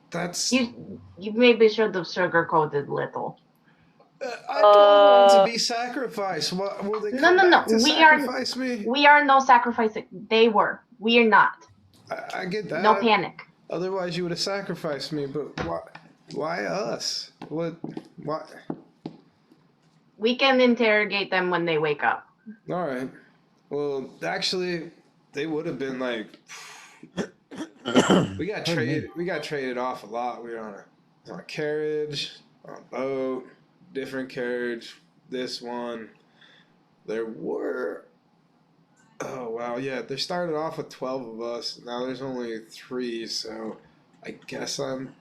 That's. You maybe should have sugarcoated little. I don't want to be sacrificed. What will they come back to sacrifice me? We are no sacrificing. They were. We are not. I get that. No panic. Otherwise, you would have sacrificed me. But why us? What? Why? We can interrogate them when they wake up. All right. Well, actually, they would have been like. We got traded off a lot. We were on a carriage, on a boat, different carriage. This one, there were. Oh wow, yeah. They started off with 12 of us. Now there's only 3, so I guess I'm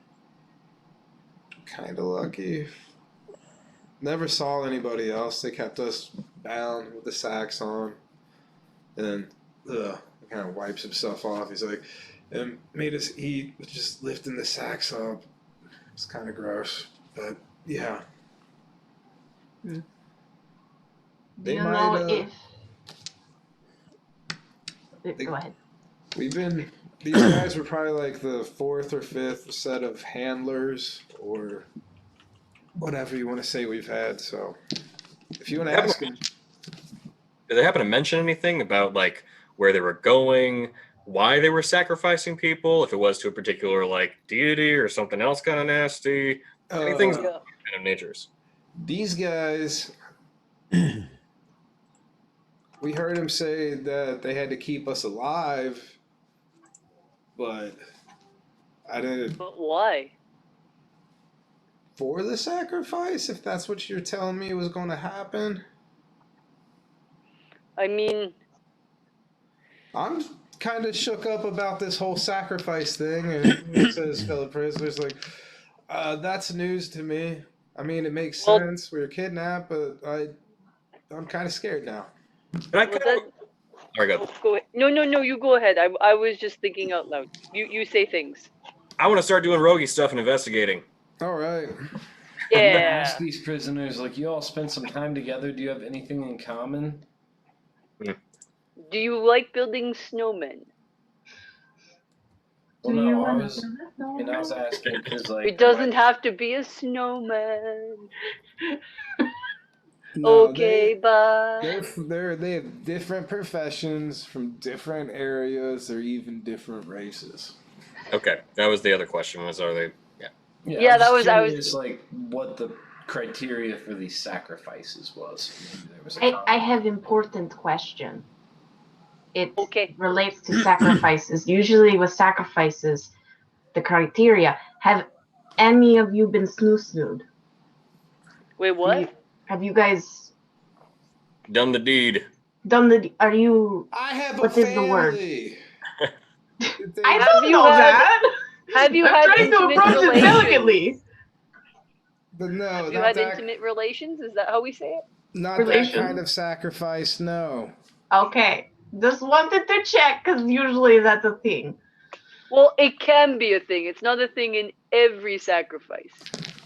kind of lucky. Never saw anybody else. They kept us bound with the sacks on, and then kind of wipes himself off. He's like, and made us eat with just lifting the sacks up. It's kind of gross, but yeah. Do They you might, know if? they- Go ahead. These guys were probably like the 4th or 5th set of handlers or whatever you want to say we've had. So if you want to ask them, Did they happen to mention anything about like where they were going, why they were sacrificing people, if it was to a particular like deity or something else kind of nasty? Anything kind Yeah. of natures. These guys, we heard him say that they had to keep us alive, but I didn't. But why? For the sacrifice, if that's what you're telling me was going to happen. I mean, I'm kind of shook up about this whole sacrifice thing, and he says, fellow prisoners, like, that's news to me. I mean, it makes Well- sense. We were kidnapped, but I'm kind of scared now. And I well, kind of, that, go. go ahead. No, you go ahead. I was just thinking out loud. You say things. I want to start doing roguey stuff and investigating. All right. I'm gonna Yeah. ask these prisoners, like, you all spent some time together. Do you have anything in common? Do you like building snowmen? Well, Do you no, I wanna was, build a and I was snowman? asking because, like, It doesn't have to be a snowman. No, Okay, bye. they have different professions from different areas. They're even different races. Okay, that was the other question. Was are they? Yeah, I was I was- curious, like, what the criteria for these sacrifices was. Maybe there was a I common- have important question. It Okay. relates to sacrifices. Usually with sacrifices, the criteria. Have any of you been snoo-snooed? Wait, what? Have you guys Done the deed. done the? Are you? I have What a is the word? family. I Have don't you know had- that. Have you I'm had trying to intimate approach it relations? delicately. But no, Have you not had that, intimate relations? Is that how we say it? not that relations? kind of sacrifice. No. Okay, just wanted to check because usually that's a thing. Well, it can be a thing. It's not a thing in every sacrifice.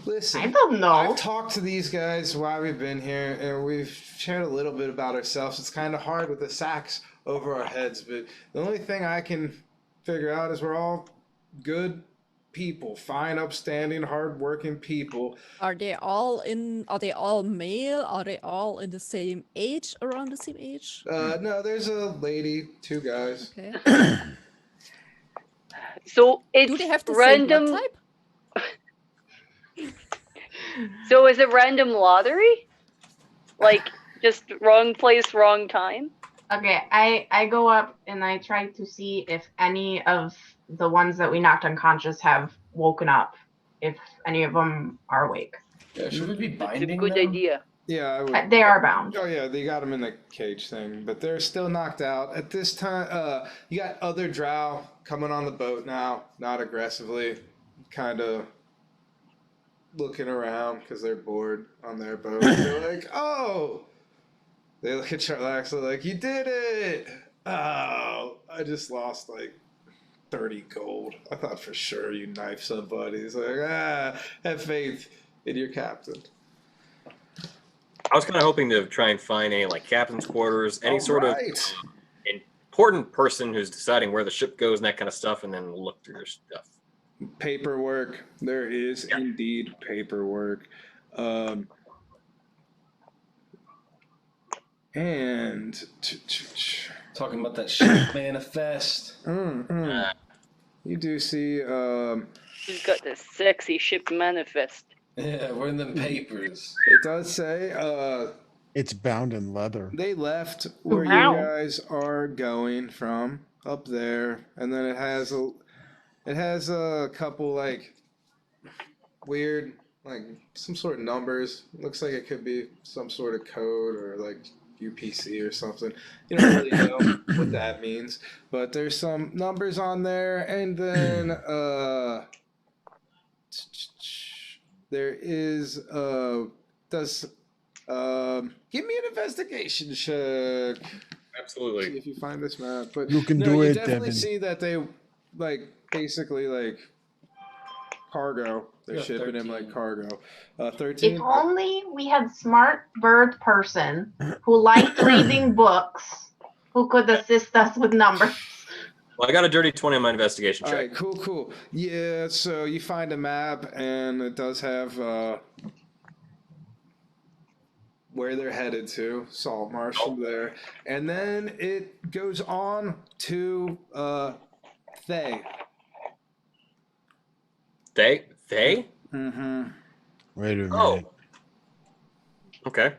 Listen, I don't know. I've talked to these guys while we've been here, and we've shared a little bit about ourselves. It's kind of hard with the sacks over our heads, but the only thing I can figure out is we're all good people, fine, upstanding, hardworking people. Are they all male? Are they all in the same age? Around the same age? No, there's a lady, two guys. Okay. So it's Do they have the same random. blood type? So is it random lottery? Like just wrong place, wrong time? Okay, I go up and I try to see if any of the ones that we knocked unconscious have woken up, if any of them are awake. Yeah, should we be It's a binding good them? idea. Yeah, I would. They are bound. Oh yeah, they got them in the cage thing, but they're still knocked out at this time. You got other drow coming on the boat now, not aggressively, kind of looking around because they're bored on their boat. They're like, "Oh," they look at Charlax, they're like, "You did it!" Oh, I just lost like 30 gold. I thought for sure you knifed somebody. He's like, have faith in your captain. I was kind of hoping to try and find any like captain's quarters, any sort of Alright. important person who's deciding where the ship goes and that kind of stuff, and then look through their stuff. Paperwork. There is indeed paperwork. And Talking about that ship manifest. you do see Who's got this sexy ship manifest? Yeah, we're in the papers. it does say It's bound in leather. they left where you Wow. guys are going from up there, and then it has a couple like weird like some sort of numbers. Looks like it could be some sort of code or like UPC or something. You don't really know what that means, but there's some numbers on there, and then there is give me an investigation check. See Absolutely. if you find this map. But You can no, do you it, definitely Devin. see that they like basically like cargo. They're Yeah, shipping in 13. like cargo. If 13. only we had smart bird person who liked reading books who could assist us with numbers. Well, I got a dirty 20 on my investigation All check. right, cool. Yeah, so you find a map, and it does have where they're headed to, salt marsh there. And then it goes on to Thay. They? Mm-hmm. Wait a minute. Oh. Okay.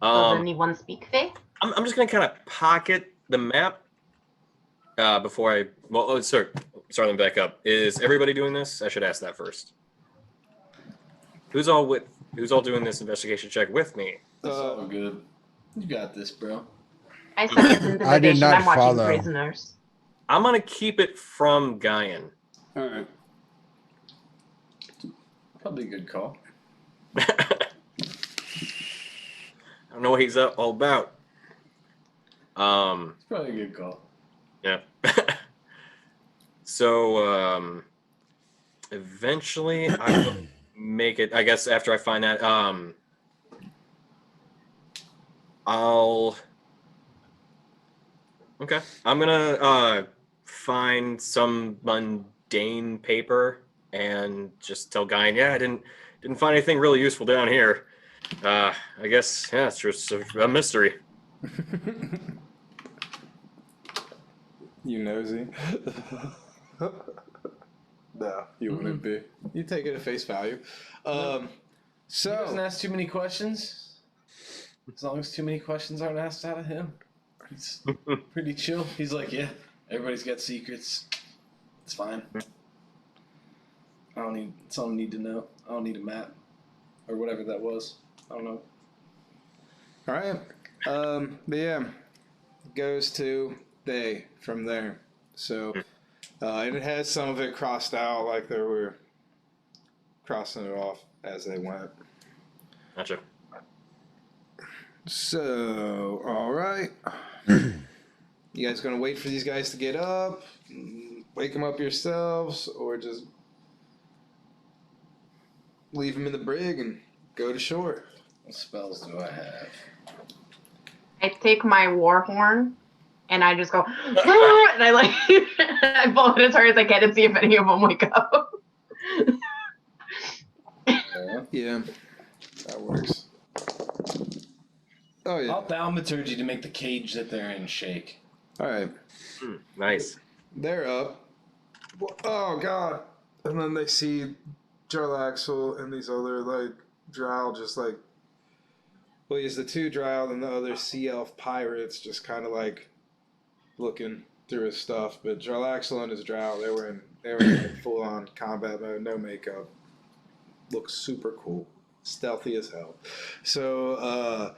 Does anyone speak Fae? I'm just gonna kind of pocket the map before I. Well, sorry. Let me back up. Is everybody doing this? I should ask that first. Who's all doing this investigation check with me? It's all good. You got this, bro. I suck at intimidation. I did not I'm watching follow. prisoners. I'm gonna keep it from Guyan. All right. Probably a good call. I don't know what he's all about. It's probably a good call. Yeah. So eventually I will make it. I guess after I find that, Okay. I'm gonna find some mundane paper and just tell Guyan, yeah, I didn't find anything really useful down here. I guess it's just a mystery. You nosy. No, you wouldn't be. You take it at face value. He doesn't So ask too many questions. As long as too many questions aren't asked out of him, he's pretty chill. He's like, yeah, everybody's got secrets. It's fine. It's all I need to know. I don't need a map or whatever that was. I don't know. all right. But yeah, goes to they from there. So and it has some of it crossed out, like they were crossing it off as they went. Gotcha. So, all right. You guys gonna wait for these guys to get up, wake them up yourselves, or just leave them in the brig and go to shore? What spells do I have? I take my war horn and I just go, and I like, I blow it as hard as I can and see if any of them wake up. Yeah, that works. Oh yeah. I'll thaumaturgy to make the cage that they're in shake. All right. Nice. They're up. Oh god! And then they see Jarlaxle and these other like drow, just like, well, he's the two drow and the other sea elf pirates, just kind of like looking through his stuff. But Jarlaxle and his drow, they were in like full on combat mode, no makeup. Looks super cool, stealthy as hell. So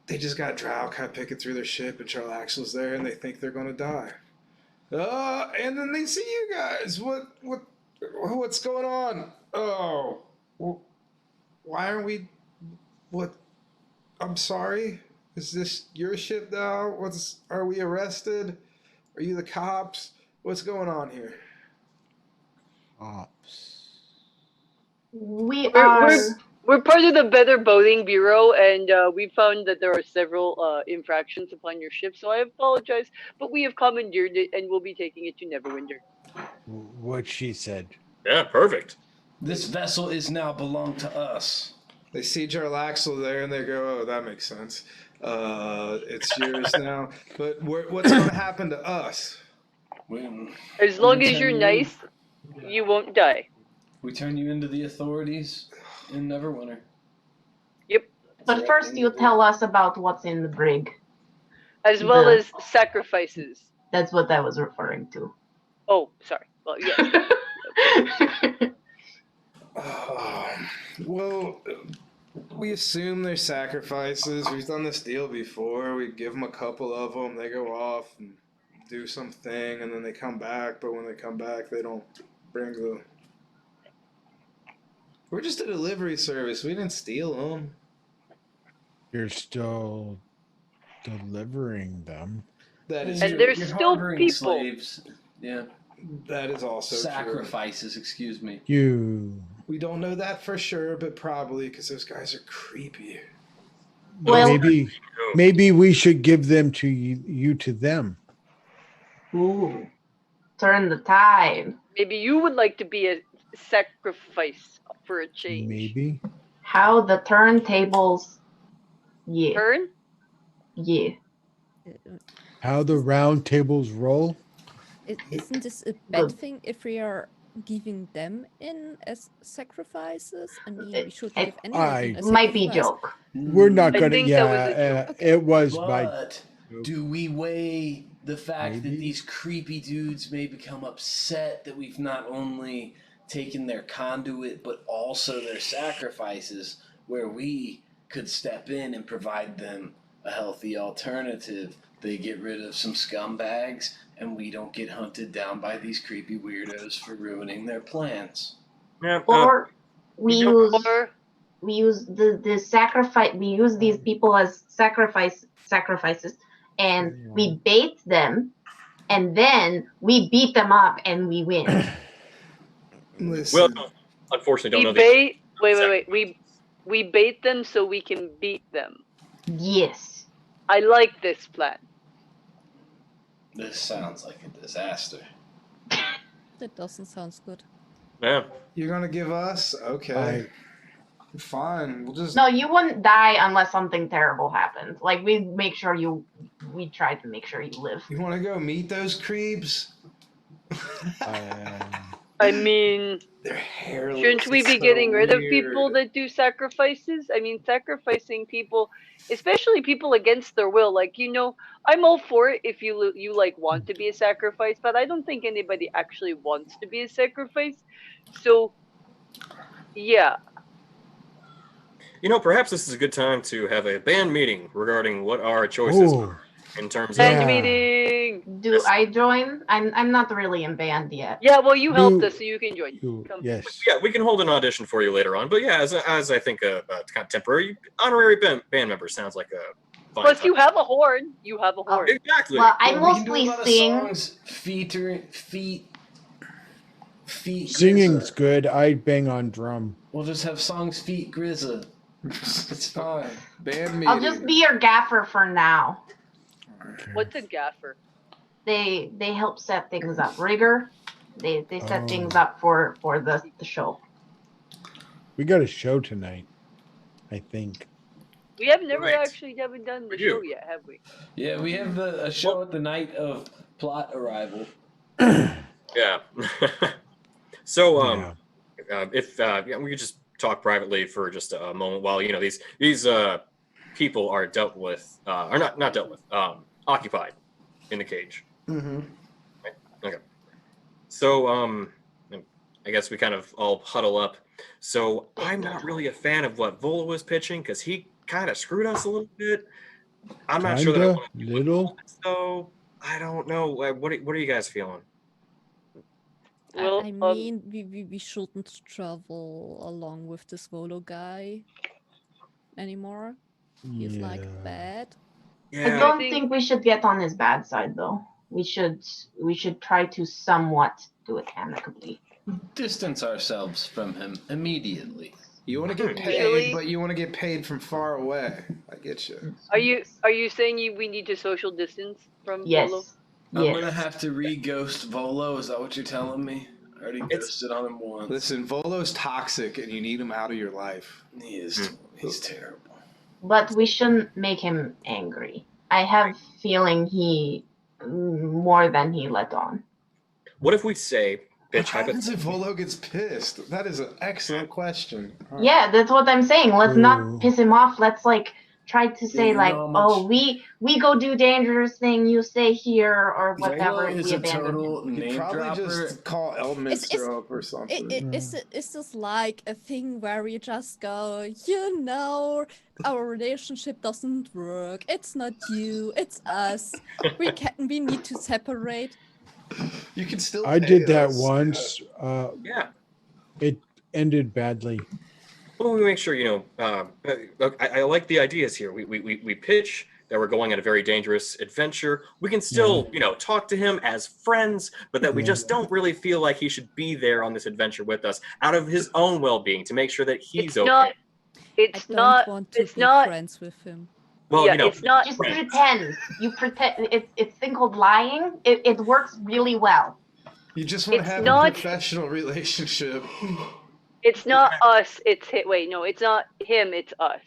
they just got drow kind of picking through their ship, and Jarlaxle's there, and they think they're gonna die. And then they see you guys. What's going on? Oh, why aren't we? What? I'm sorry. Is this your ship now? Are we arrested? Are you the cops? What's going on here? Ops. We're We're part of the Better Boating Bureau, and we found that there are several infractions upon your ship. So I apologize, but we have commandeered it, and we'll be taking it to Neverwinter. What she said. Yeah, perfect. This vessel is now belong to us. They see Jarlaxle there, and they go, "Oh, that makes sense. It's yours now." But what's going to happen to us? As long as you're nice, you won't die. We turn you into the authorities in Neverwinter. Yep. But first, you tell us about what's in the brig. As well as sacrifices. That's what I was referring to. Oh, sorry. Well, yes. Well, we assume they're sacrifices. We've done this deal before. We give them a couple of them. They go off and do something, and then they come back. But when they come back, they don't bring the... We're just a delivery service. We didn't steal them. You're still delivering them. That is And true. there's You're still harboring people. slaves. Yeah. That is also Sacrifices, excuse me. You. We don't know that for sure, but probably because those guys are creepy. Well- maybe we should give them to you to them. Ooh. Turn the tide. Maybe you would like to be a sacrifice for a change. Maybe. How the turntables. Yeah. Turn? Yeah. How the round tables roll. Isn't this a bad Good. thing if we are giving them in as sacrifices? I mean, It- we shouldn't it give anyone in I- as Might be sacrifice. joke. We're not I gonna. think that was a Yeah, joke. it was my. But do we weigh the fact that Maybe. these creepy dudes may become upset that we've not only taken their conduit but also their sacrifices, where we could step in and provide them a healthy alternative? They get rid of some scumbags, and we don't get hunted down by these creepy weirdos for ruining their plans. Yeah, Or we you don't- use Or the sacrifice. We use these people as sacrifices, and we bait them, and then we beat them up and we win. Listen, well, unfortunately, don't we know the bait. Wait. We bait them so we can beat them. Yes. I like this plan. This sounds like a disaster. That doesn't sound good. Yeah. you're gonna give us? Okay, fine. We'll just. No, you wouldn't die unless something terrible happened. Like we try to make sure you live. You want to go meet those creeps? I mean, They're hairless. shouldn't we It's be so getting rid of people weird. that do sacrifices? I mean, sacrificing people, especially people against their will. Like, I'm all for it if you like want to be a sacrifice, but I don't think anybody actually wants to be a sacrifice. So, yeah. Perhaps this is a good time to have a band meeting regarding what our choices Oh, are in terms Band Yeah. meeting. Do I join? I'm not really in band yet. Yeah, well, you helped Do- us, so you can join. Come. yes. Yeah, we can hold an audition for you later on. But yeah, as I think a kind of temporary honorary band member sounds like a fine Plus, time. you have a horn. You have a horn. Exactly. Well, I Well, we can do a mostly lot of sing. songs, feet. Singing's Grizza. good. I bang on drum. We'll just have songs, feet, Grizza. It's fine. Band meeting. I'll just be your gaffer for now. What's a gaffer? They help set things up. Rigger. They set Oh. things up for the show. We got a show tonight, I think. We have never Right. actually haven't done the We do. show yet, have we? Yeah, we have a show at the night of plot arrival. Yeah. So Yeah. if we could just talk privately for just a moment while these people are dealt with or not dealt with occupied in the cage. Mm-hmm. Okay. So I guess we kind of all huddle up. So I'm not really a fan of what Vola was pitching because he kind of screwed us a little bit. I'm not sure that I Kinda, want to do little. it, so I don't know. What are you guys feeling? Well, I mean, we shouldn't travel along with this Volo guy anymore. He's like Yeah. bad. I don't think we should get on his bad side though. We should try to somewhat do it amicably. Distance ourselves from him immediately. You want to get paid, Really? but you want to get paid from far away. I get you. are you saying we need to social distance from Yes. Volo? I'm Yes. gonna have to re-ghost Volo. Is that what you're telling me? I already ghosted on him once. Listen, Volo's toxic, and you need him out of your life. He is. He's terrible. But we shouldn't make him angry. I have feeling he more than he let on. What if we say, What bitch, happens if Volo gets pissed? That is an excellent question. Yeah, that's what I'm saying. Let's Ooh. not piss him off. Let's try to say you know how much- oh, we go do dangerous thing, you stay here or whatever. Volo is We a abandon him. total You name probably dropper. just call Elminster up or something. Is this like a thing where we just go, our relationship doesn't work. It's not you, it's us. We need to separate. You can still. I pay did that us. once. yeah. It ended badly. Well, we make sure, I like the ideas here. We pitch that we're going on a very dangerous adventure. We can still, talk to him as friends, but that we Yeah. just don't really feel like he should be there on this adventure with us out of his own well-being to make sure that he's It's okay. not. I It's don't not. want to It's be not. friends with him. Well, yeah, it's not. Just Right. pretend. You pretend. It's thing called lying. It works really well. You just want to It's have not- a professional relationship. It's not us. It's him. Wait, no, it's not him. It's us.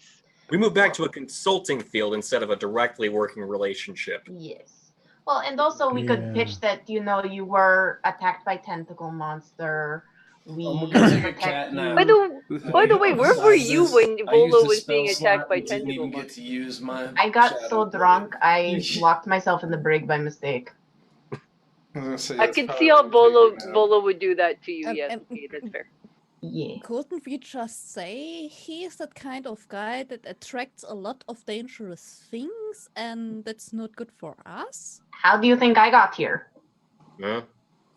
We moved back to a consulting field instead of a directly working relationship. Yes. Well, and also we could pitch that, you know, you were attacked by tentacle monster. We I'm gonna take a protect cat nap. By the way, where were you when Volo was being attacked by Didn't tentacle even get monsters? to use my. I got shadow so blade. drunk, I locked myself in the brig by mistake. I was gonna say, I that's can how see I how would take it now. Volo would do that to you. Um, Yes, um, okay, that's fair. Yeah. Couldn't we just say he's that kind of guy that attracts a lot of dangerous things and that's not good for us? How do you think I got here? Huh?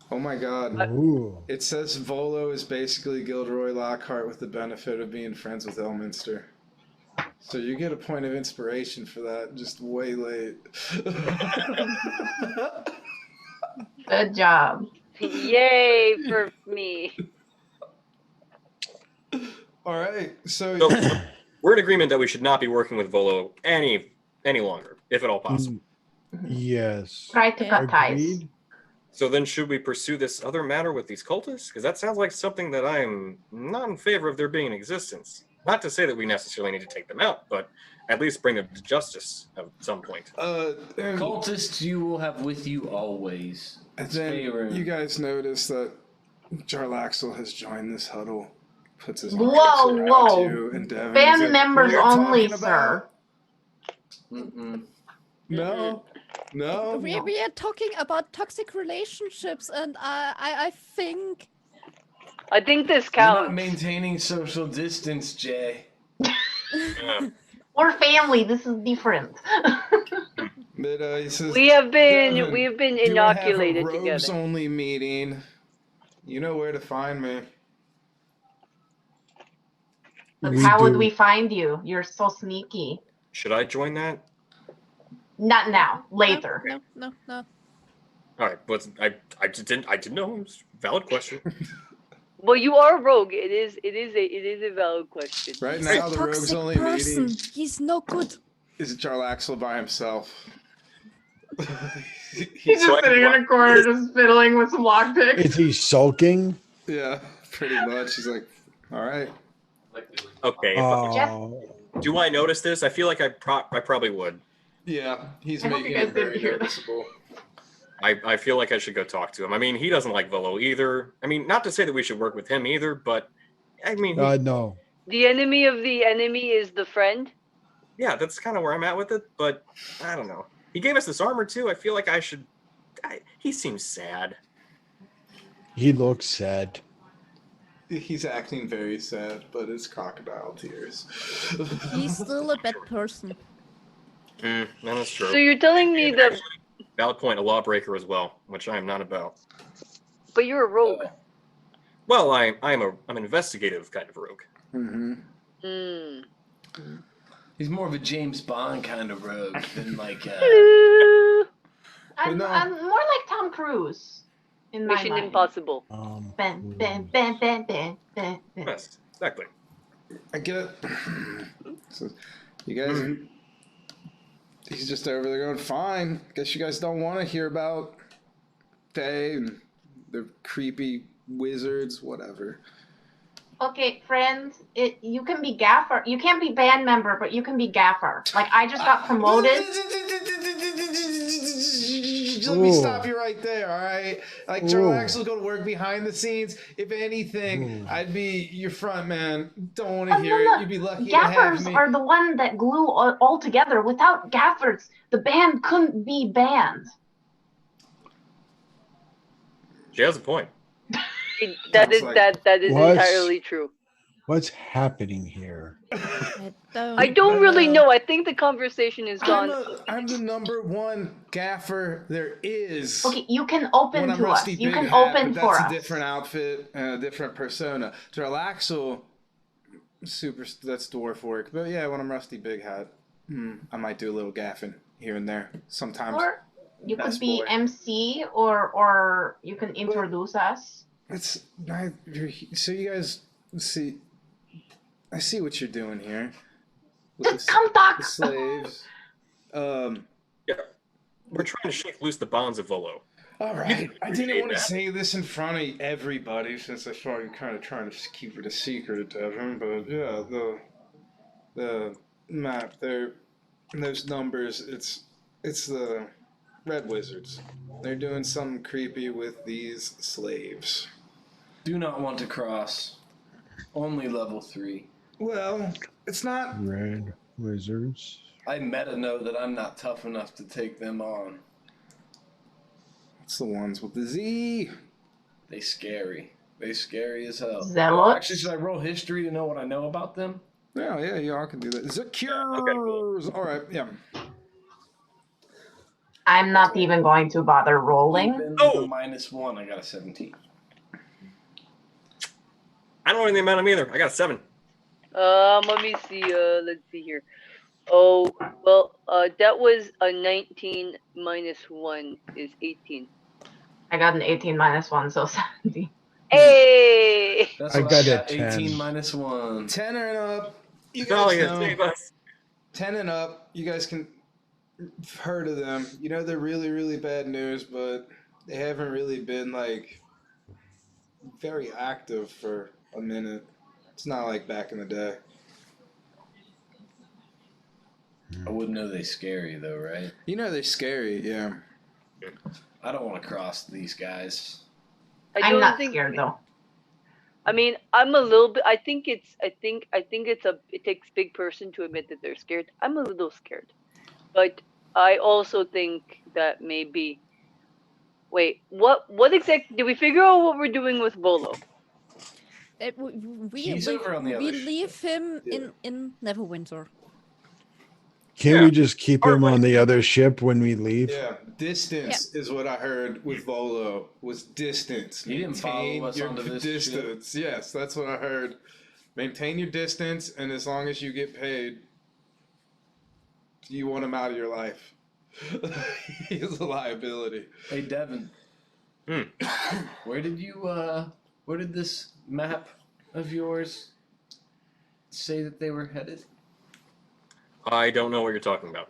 Oh my god. Ooh. It says Volo is basically Gilderoy Lockhart with the benefit of being friends with Elminster. So you get a point of inspiration for that, just way late. Good job. Yay for me. All right, so So we're in agreement that we should not be working with Volo any longer, if at all possible. Yes. Try to cut ties. Agreed. So then should we pursue this other matter with these cultists? Because that sounds like something that I am not in favor of there being in existence. Not to say that we necessarily need to take them out, but at least bring them to justice at some point. and Cultists you will have with you always. then you guys notice that Jarlaxle has joined this huddle. Puts his Whoa, arms around whoa. you and Devin. Band He's like, members "What are you only, talking sir." about?" Mm-mm. No, no. We are talking about toxic relationships, and I think I think this You're not counts. maintaining social distance, Jay. Yeah. We're family. This is different. But he says, We have been "Devin, do I have a inoculated robes together. only meeting? You know where to find me." But We how would do. we find you? You're so sneaky. Should I join that? Not now. Later. no. All right, but I didn't know. It was a valid question. Well, you are a rogue. It is a valid question. Right He's now, a the rogues toxic only person. meeting He's no good. is Jarlaxle by himself. He's just sitting in a corner, just fiddling with some lockpicks. Is he sulking? Yeah, pretty much. He's like, all right. Okay. Oh. Do I notice this? I feel like I probably would. Yeah, he's I hope making you guys it very didn't hear that. noticeable. I feel like I should go talk to him. I mean, he doesn't like Volo either. I mean, not to say that we should work with him either, but I mean, No. The enemy of the enemy is the friend. yeah, that's kind of where I'm at with it. But I don't know. He gave us this armor too. I feel like I should. He seems sad. He looks sad. He's acting very sad, but it's crocodile tears. He's still a bad person. That is true. So you're telling me that, Actually, valid point. A lawbreaker as well, which I am not about. but you're a rogue. Well, I'm an investigative kind of rogue. Mm-hmm. Mm. He's more of a James Bond kind of rogue than like. Hello. I'm more like Tom Cruise. In my Mission mind. Impossible. Ben, ben, ben, ben, ben, ben, ben. Yes, exactly. I get. So, you guys. He's just over there going, fine. Guess you guys don't want to hear about Faye and the creepy wizards, whatever. Okay, friends, you can be gaffer. You can't be band member, but you can be gaffer. Like, I just got promoted. Let me Ooh. stop you right there, all right? Like, Jarlaxle's going to work behind the scenes. If anything, Ooh. I'd be your front man. Don't want to Oh, hear no, it. no. You'd be lucky to have Gaffers me. are the one that glue all together. Without gaffers, the band couldn't be band. She has a point. That is like- that is What? entirely true. What's happening here? I don't really know. I think the conversation is gone. I'm the number one gaffer there is. Okay, you can open When I'm to us. Rusty You Big can Hat, open but for that's us. a different outfit and a different persona. Jarlaxle, that's dwarf work. But yeah, when I'm Rusty Big Hat, I might do a little gaffing here and there. Sometimes. Or you could Best be boy. MC, or you can introduce us. It's not. So you guys see. I see what you're doing here. With Just come talk. the slaves. Yeah, we're trying to shake loose the bonds of Volo. All right. I didn't appreciate want to that. say this in front of everybody since I saw you kind of trying to keep it a secret, Devin. But yeah, the map there, those numbers. It's the Red Wizards. They're doing something creepy with these slaves. Do not want to cross. Only level 3. Well, it's not. Red Wizards. I meta know that I'm not tough enough to take them on. It's the ones with the Z. They scary. They scary as hell. Zealots? Actually, should I roll history to know what I know about them? Yeah, I can do that. Zakurs. Okay, cool. All right, yeah. I'm not even going to bother rolling. Even with Oh! a -1, I got a 17. I don't know anything about them either. I got a 7. Let me see. Let's see here. Oh, well, that was a 19 minus 1 is 18. I got an 18 minus 1, so 17. Hey! That's I what got I a got. 10. 18 minus 1. 10 and up. You Golly, guys it's know. save us. 10 and up. You guys can heard of them. You know they're really, really bad news, but they haven't really been like very active for a minute. It's not like back in the day. I wouldn't know they scary though, right? You know they're scary, yeah. I don't want to cross these guys. I I'm don't not think. scared though. I mean, I'm a little bit. I think it's a. It takes big person to admit that they're scared. I'm a little scared, but I also think that maybe. Wait, what exactly? Did we figure out what we're doing with Volo? He's over on the other we ship. leave him Yeah. in Neverwinter. Can't Yeah. we just keep Or him wait. on the other ship when we leave? Yeah, distance is what I heard with Volo. Was distance. He didn't follow Maintain us your onto this distance. Yes, that's what I heard. Maintain your distance, and as long as you get paid, you want him out of your life. He's a liability. Hey, Devin. Hmm. Where did this map of yours say that they were headed? I don't know what you're talking about.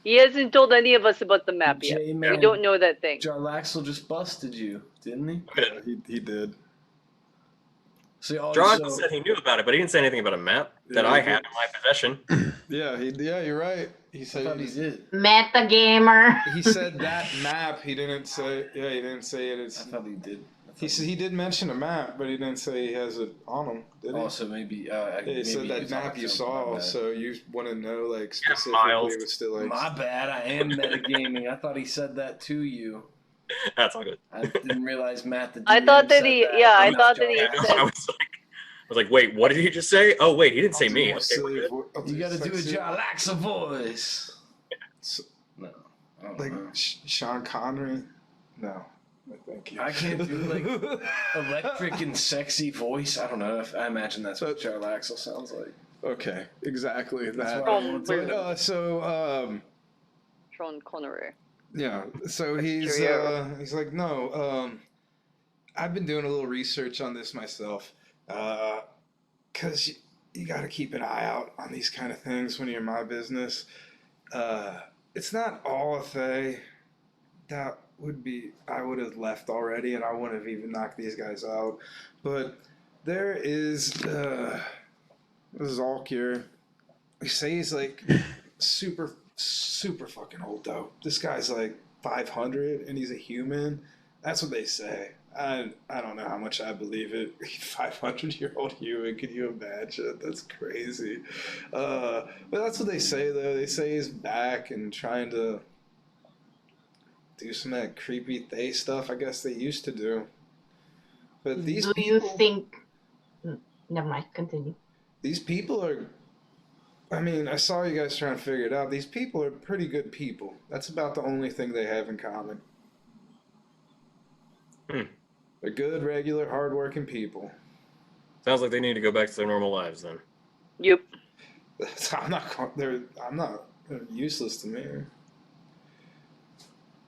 He hasn't told any of us about the map yet. J-Man. We don't know that thing. Jarlaxle just busted you, didn't he? He did. See, all John said he knew about it, but he didn't say anything about a map that Yeah, I he had did. in my possession. Yeah, you're right. He I said thought he did. Meta gamer. He said that map. He didn't say. Yeah, he didn't say it. I It's, thought he did. he said he did mention a map, but he didn't say he has it on him. Did he? Also, maybe. Yeah, he maybe said that was map off you something, my saw, bad. so you want to know like specifically Miles. was still like. My bad. I am metagaming. I thought he said that to you. That's all good. I didn't realize Matt. The I GM thought that said he- yeah, I not thought that he Yeah, Jarlaxle. no, I was like, wait, what did he just say? Oh, wait, he didn't say me. Okay, we're good. You got to do a Jarlaxle voice. So, No, I don't like know. Sean Connery. No, thank you. I can't do like electric and sexy voice. I don't know. I imagine that's what Jarlaxle sounds like. Okay, exactly That's that. why I wanted to But Sean Connery. yeah, so he's Cheerio. he's like, no, I've been doing a little research on this myself, because you got to keep an eye out on these kind of things when you're in my business. It's not all a Fae. That would be, I would have left already, and I wouldn't have even knocked these guys out. But there is, this is Alkir. They say he's like super fucking old though. This guy's like 500 and he's a human. That's what they say. I don't know how much I believe it. 500-year-old human, can you imagine? That's crazy. But that's what they say though. They say he's back and trying to do some of that creepy Thay stuff I guess they used to do. But these Do people, you think? Never mind. Continue. these people are, I mean, I saw you guys trying to figure it out. These people are pretty good people. That's about the only thing they have in common. They're good, regular, hardworking people. Sounds like they need to go back to their normal lives then. Yep. They're useless to me.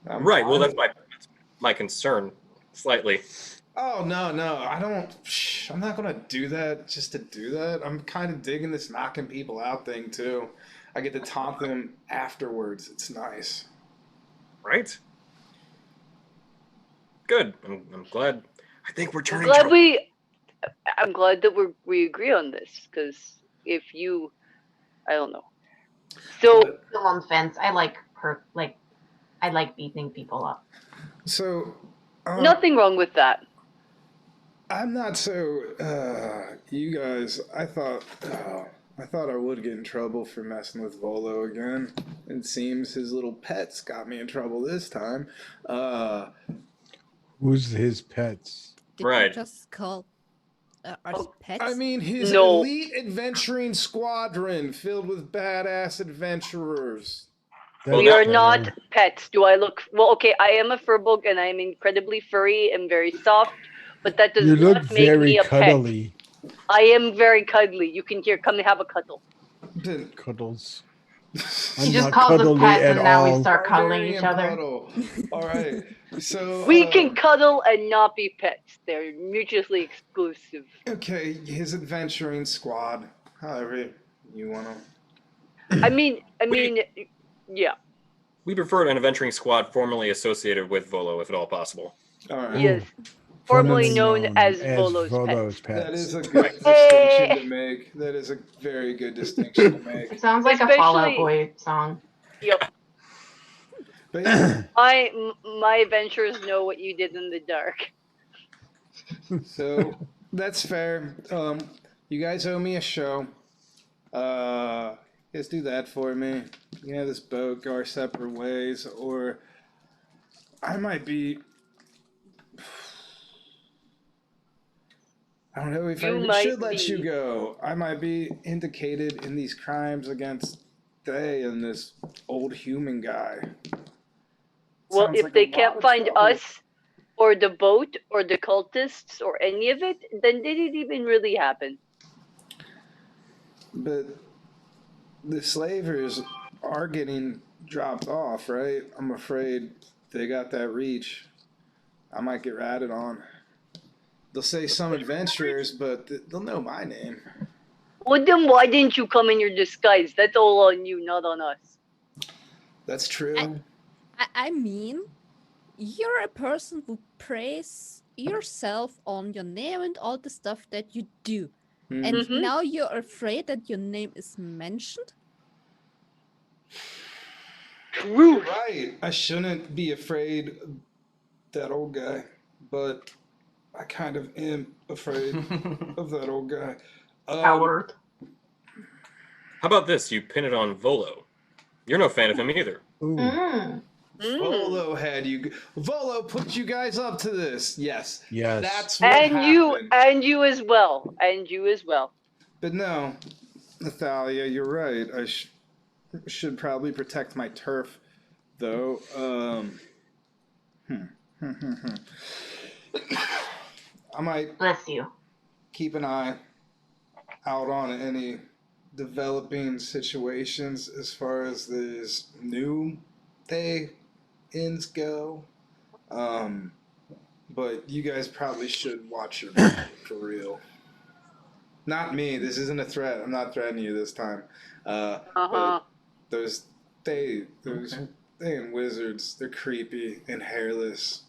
I'm Right. Well, fine. that's my concern, slightly. Oh, no, I don't. I'm not going to do that just to do that. I'm kind of digging this knocking people out thing, too. I get to taunt them afterwards. It's nice. Right? good. I'm glad. I think we're I'm turning. glad I'm glad that we agree on this, because if you, I don't know. So Still on the fence. I like beating people up. So, nothing wrong with that. I'm not so. You guys, I thought I would get in trouble for messing with Volo again. It seems his little pets got me in trouble this time. Who's his pets? Did Right. you just call us pets? I mean, his No. elite adventuring squadron filled with badass adventurers. That's We are better. not pets. Do I look well? Okay, I am a furbug and I am incredibly furry and very soft, but that does You look not make very me a cuddly. pet. I am very cuddly. You can come and have a cuddle. Didn't- Cuddles. He I'm just not calls us cuddly pets, at and now we all. start cuddling Barbarian each other. puddle. All right. So We can cuddle and not be pets. They're mutually exclusive. Okay, his adventuring squad. However you want to. I mean, yeah. We prefer an adventuring squad formerly associated with Volo, if at all possible. All right. Yes. Formerly known as Volo's Volo's pets. That is a pets. good distinction to make. That is a very good distinction to make. It sounds like a Fall Out Especially- Boy song. Yep. But yeah, My adventurers know what you did in the dark. so that's fair. You guys owe me a show. Just do that for me. You can have this boat, go our separate ways, or I might be. I don't know if You I might should let you be. go. I might be indicated in these crimes against Day and this old human guy. Well, Sounds if like they a lot can't of find trouble. us, or the boat, or the cultists, or any of it, then did it even really happen? But the slavers are getting dropped off, right? I'm afraid they got that reach. I might get ratted on. They'll say some adventurers, but they'll know my name. Well, then why didn't you come in your disguise? That's all on you, not on us. That's true. I mean, you're a person who praise yourself on your name and all the stuff that you do. Hmm. And Mhm. now you're afraid that your name is mentioned? You're right. I shouldn't be afraid of that old guy, but I kind of am afraid of that old guy. Howard. How about this? You pin it on Volo. You're no fan of him either. Ooh. Mm. Volo had you. Volo put you guys up to this. Yes. Yes. That's what And happened. you as well. And you as well. But no, Nathalia, you're right. I should probably protect my turf, though. I might Bless you. keep an eye out on any developing situations as far as these new day-ins go. But you guys probably should watch your back for real. Not me. This isn't a threat. I'm not threatening you this time. Uh-huh. But those wizards, they're creepy and hairless.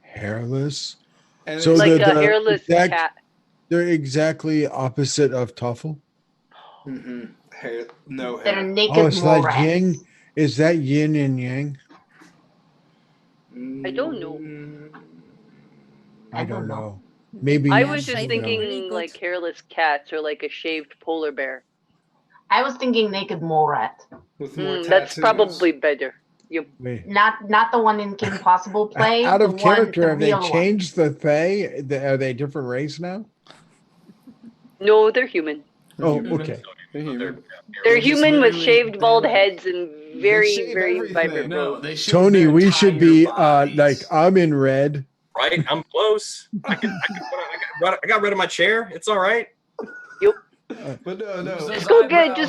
Hairless. And So it's Like the a hairless exact- cat. They're exactly opposite of Tuffle. hair, no That are hair. naked Oh, it's mole like rats. yin. Is that yin and yang? I don't know. I I don't don't know. know. Maybe I you was just should thinking know. Really good. like hairless cats or like a shaved polar bear. I was thinking naked mole rat. With more That's tattoos. probably better. Wait. Not the one in Kim Possible play. Out the of character, one, have the they real changed the Fae? Are they different race now? No, they're human. Oh, human. okay. They're human. They're just human with literally- shaved they, bald like- heads and very, shave very everything. vibrant No, robes. they shave Tony, their we should entire be bodies. like I'm in red. Right? I'm close. I got rid of my chair. It's all right. But no. Lose those Just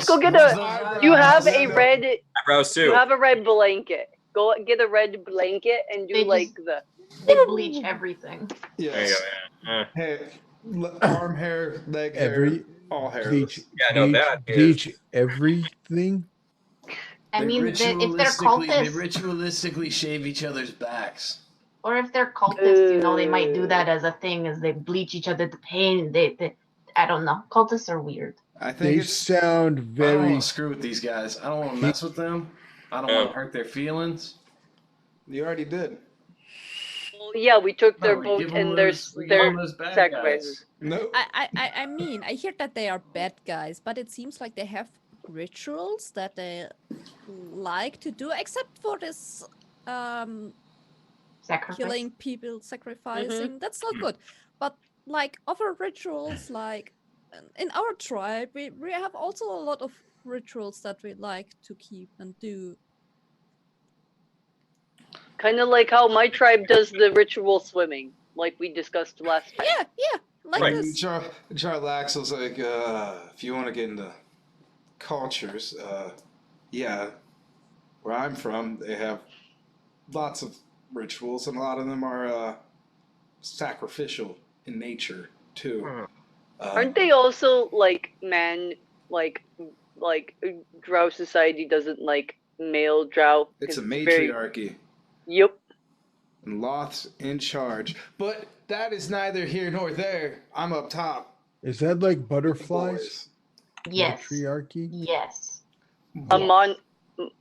go get eyebrows. a. Lose those You have eyebrows. a red. Eyebrows You too. have a red blanket. Go get a red blanket and do They like just- the. They bleach everything. There you Yes. go. Yeah. Hair, arm hair, leg hair, Every all hairless. bleach, Yeah, no, bleach, that is- bleach everything. I They mean, if they're ritualistically cultists, ritualistically shave each other's backs. Or if they're cultists, they might do that as a thing, as they bleach each other to pain. They I don't know. Cultists are weird. I think They it's sound I don't very. want to screw with these guys. I don't want to mess with them. I don't want to hurt their feelings. you already did. Well, yeah, we took No, their we boat give them and those, we give their them those bad sacrifices. guys. Nope. I mean, I hear that they are bad guys, but it seems like they have rituals that they like to do, except for this Sacrifice. killing people, sacrificing. That's not good. But like other rituals, like in our tribe, we have also a lot of rituals that we like to keep and do. Kind of like how my tribe does the ritual swimming, like we discussed last time. Yeah, like Right. this. Jarlaxle's like, if you want to get into cultures, yeah, where I'm from, they have lots of rituals, and a lot of them are sacrificial in nature too. Aren't they also like drow society doesn't like male drow? It's a 'cause very- matriarchy, Yep. and Loth's in charge. But that is neither here nor there. I'm up top. Is that like with the butterflies? boys. Yes. Matriarchy? Yes. A Yes.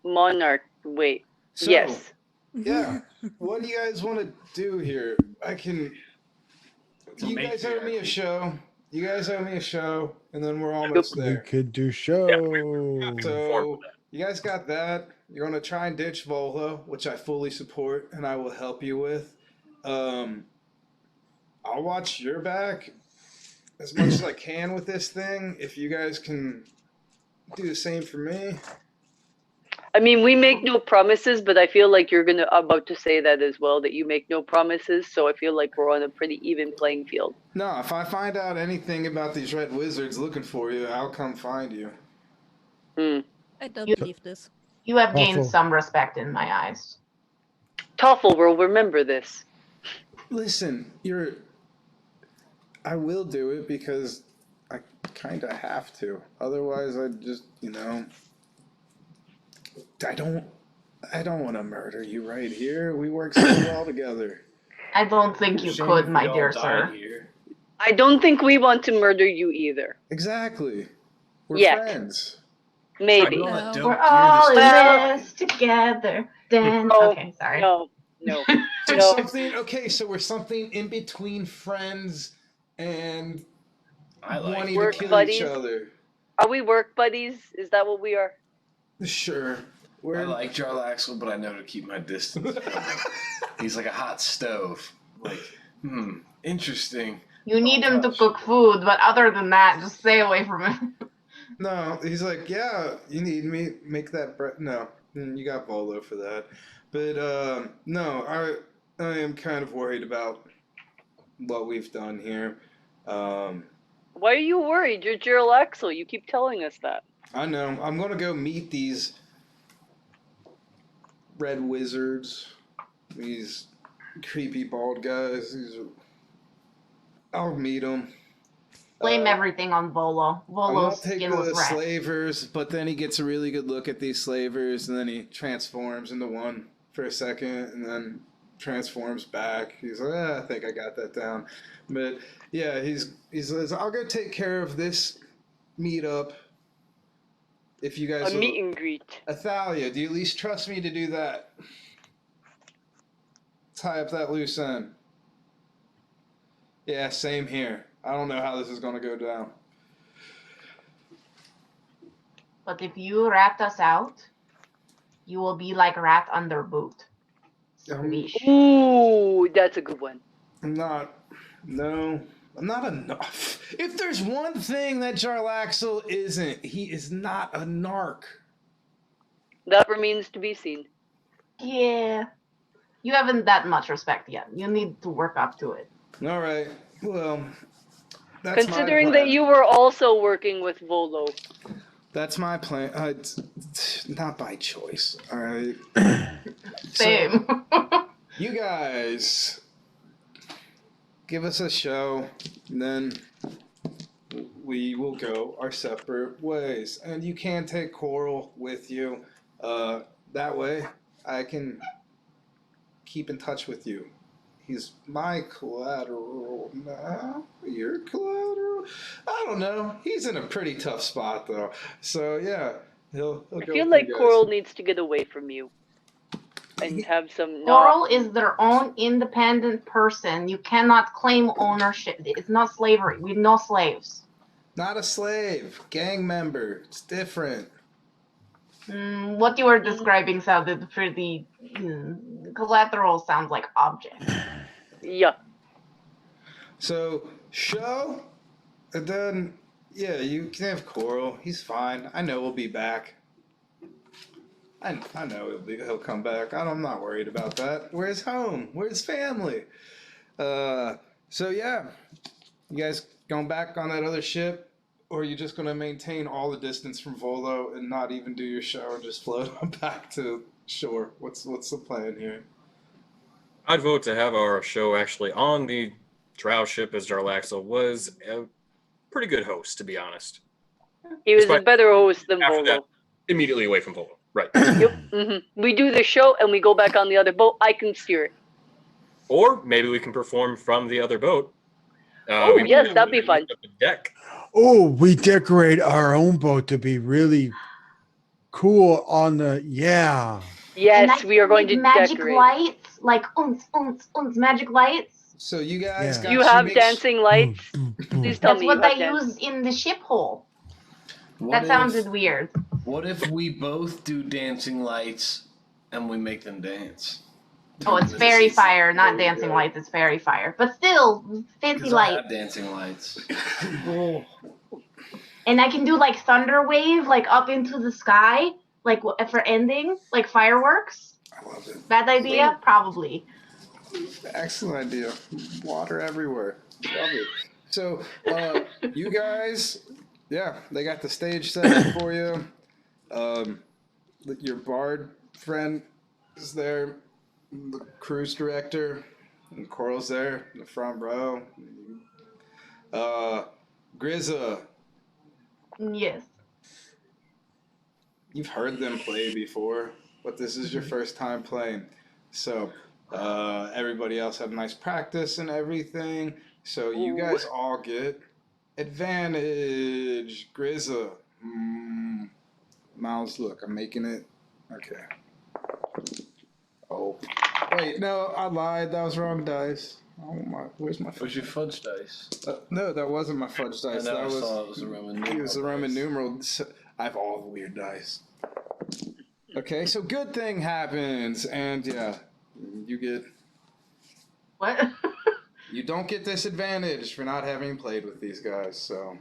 monarch. Wait. So, Yes. yeah. What do you guys want to do here? a You guys owe me a matriarchy. show. You guys owe me a show, and then we're almost We there. could do show. So you guys got that. You're gonna try and ditch Volo, which I fully support, and I will help you with. I'll watch your back as much as I can with this thing. If you guys can do the same for me. I mean, we make no promises, but I feel like you're about to say that as well, that you make no promises. So I feel like we're on a pretty even playing field. No, if I find out anything about these red wizards looking for you, I'll come find you. I don't You- believe this. You have gained Awful. some respect in my eyes. Toffel will remember this. Listen, I will do it because I kind of have to. Otherwise, I just, I don't want to murder you right here. We work so well together. I don't think you Shame could, if my we all dear died sir. here. I don't think we want to murder you either. Exactly. We're Yet. friends. Maybe. We're all No. a dope We're gear all in Well- this together. Then Oh, okay, sorry. No. So No. something. Okay, so we're something in between friends and I like wanting it. Work to kill buddies? each other. Are we work buddies? Is that what we are? Sure. We're I like Jarlaxle, but I know to keep my distance from him. He's like a hot stove. Like, interesting. You need him to gosh. cook food, but other than that, just stay away from him. No, he's like, yeah, you need me make that bread. No, you got Volo for that. But no, I am kind of worried about what we've done here. Why are you worried? You're Gerald Axel. You keep telling us that. I know. I'm gonna go meet these red wizards, these creepy bald guys. I'll meet them. Blame everything on Volo. I'm gonna Volo's take skin was the red. slavers, but then he gets a really good look at these slavers, and then he transforms into one for a second, and then transforms back. He's like, I think I got that down. But yeah, he says, I'll go take care of this meetup. If you guys A meet and greet. Athalia, do you at least trust me to do that? Tie up that loose end. Yeah, same here. I don't know how this is going to go down. But if you rat us out, you will be like rat under boot. Squish. Ooh, that's a good one. I'm not enough. If there's one thing that Jarlaxle isn't, he is not a narc. That remains to be seen. Yeah. You haven't that much respect yet. You need to work up to it. All right. Well, that's Considering my that plan. you were also working with Volo. That's my plan. Not by choice. All right. Same. You guys give us a show, and then we will go our separate ways. And you can take Coral with you. That way, I can keep in touch with you He's my collateral now. Your collateral? I don't know. He's in a pretty tough spot though. So yeah, he'll I go feel with like you guys. Coral needs to get away from you and have some Coral is their own independent person. You cannot claim ownership. It's not slavery. We're no slaves. Not a slave, gang member. It's different. What you were describing sounded pretty. Collateral sounds like object. Yeah. So show, and then yeah, you can have Coral. He's fine. I know we'll be back. I know he'll come back. I'm not worried about that. Where's home? Where's family? So yeah, you guys going back on that other ship, or are you just gonna maintain all the distance from Volo and not even do your show and just float on back to shore? What's the plan here? I'd vote to have our show actually on the drow ship, as Jarlaxle was a pretty good host, to be honest. He was a Despite- better host than After that, Volo. immediately away from Volo. Right. Yep. We do the show and we go back on the other boat. I can steer it. Or maybe we can perform from the other boat. Oh, We yes, that'd be lift fun. up the deck. Oh, we decorate our own boat to be really cool on the And Yes, I we are going to make magic decorate. lights, like magic lights. So you guys Yeah. got You have make- dancing lights. Please tell That's me what you I have dancing. used in the ship hole. What That sounded if, weird. What if we both do dancing lights and we make them dance? Oh, it's fairy fire, not dancing lights. It's fairy fire, but still fancy Because I light. have dancing lights. And I can do like thunder wave, like up into the sky, like for ending, like fireworks. I love it. Bad idea, probably. Excellent idea. Water everywhere. Love it. So, you guys, yeah, they got the stage set up for you. Your bard friend is there. The cruise director. And Coral's there in the front row. Grizza, Yes. you've heard them play before, but this is your first time playing. So, everybody else had nice practice and everything. So you guys all get advantage. Grizza. Miles, look, I'm making it. Okay. Oh. Wait, no, I lied. That was wrong dice. Oh my, where's my Where's your fudge dice? no, that wasn't my fudge I dice. know, That I was saw it was a Roman numeral. it was a Roman dice. numeral. I have all the weird dice. Okay, so good thing happens, and yeah, you get. What? You don't get disadvantage for not having played with these guys. So.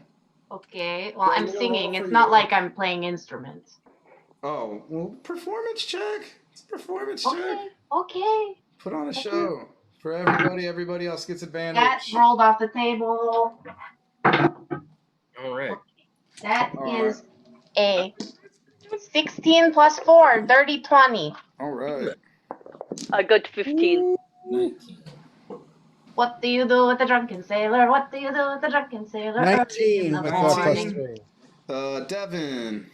Okay. Well, I'm Yeah, singing. for It's not you. like I'm playing instruments. Oh well, performance check. It's a performance check. Okay. Okay. Put on a show for everybody. Everybody else gets That advantage. rolled off the table. All right. That All is a 16 plus 4, 30, 20. All right. I got 15. 19. What do you do with the drunken sailor? What do you do with the drunken sailor? Early in 19 the with a plus morning. 3. Devin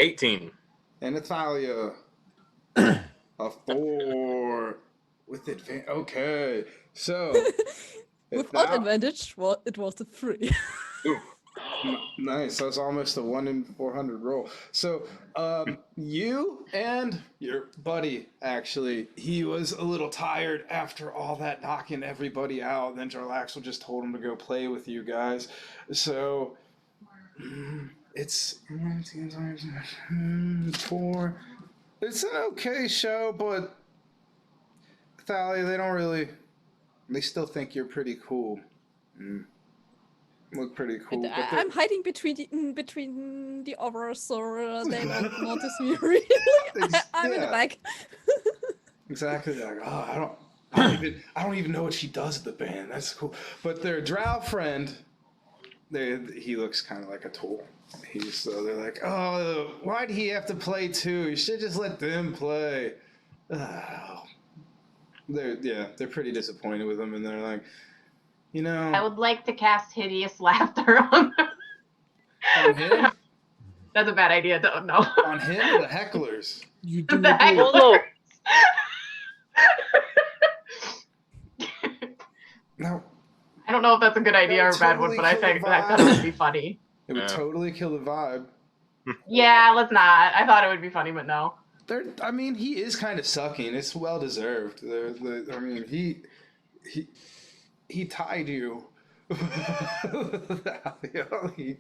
18. and Natalia. A 4 with advantage. Okay, so Without advantage, well, it was a 3. nice. That's almost a 1 in 400 roll. So, you and your buddy, actually, he was a little tired after all that knocking everybody out. Then Jarlaxle just told him to go play with you guys. So, it's 19 times 4. It's an okay show, but Thalia, they still think you're pretty cool. Look pretty cool. But I'm hiding between the others, so they don't notice me really. I'm in the Yeah. back. exactly like, oh, I don't even know what she does at the band. That's cool. But their drow friend, he looks kind of like a tool. They're like, oh, why'd he have to play too? You should just let them play. Oh. They're pretty disappointed with him, and they're like, you know, I would like to cast hideous laughter on her. on him, That's a bad idea, don't know. on him or the hecklers. You The do not do heck? it. Oh No, I don't know if that's a good idea or would a bad one, totally but I kill the think that thought it would be funny. it would Yeah. totally kill the vibe. Yeah, let's not. I thought it would be funny, but no. I mean, he is kind of sucking. It's well deserved. I mean, he tied you. He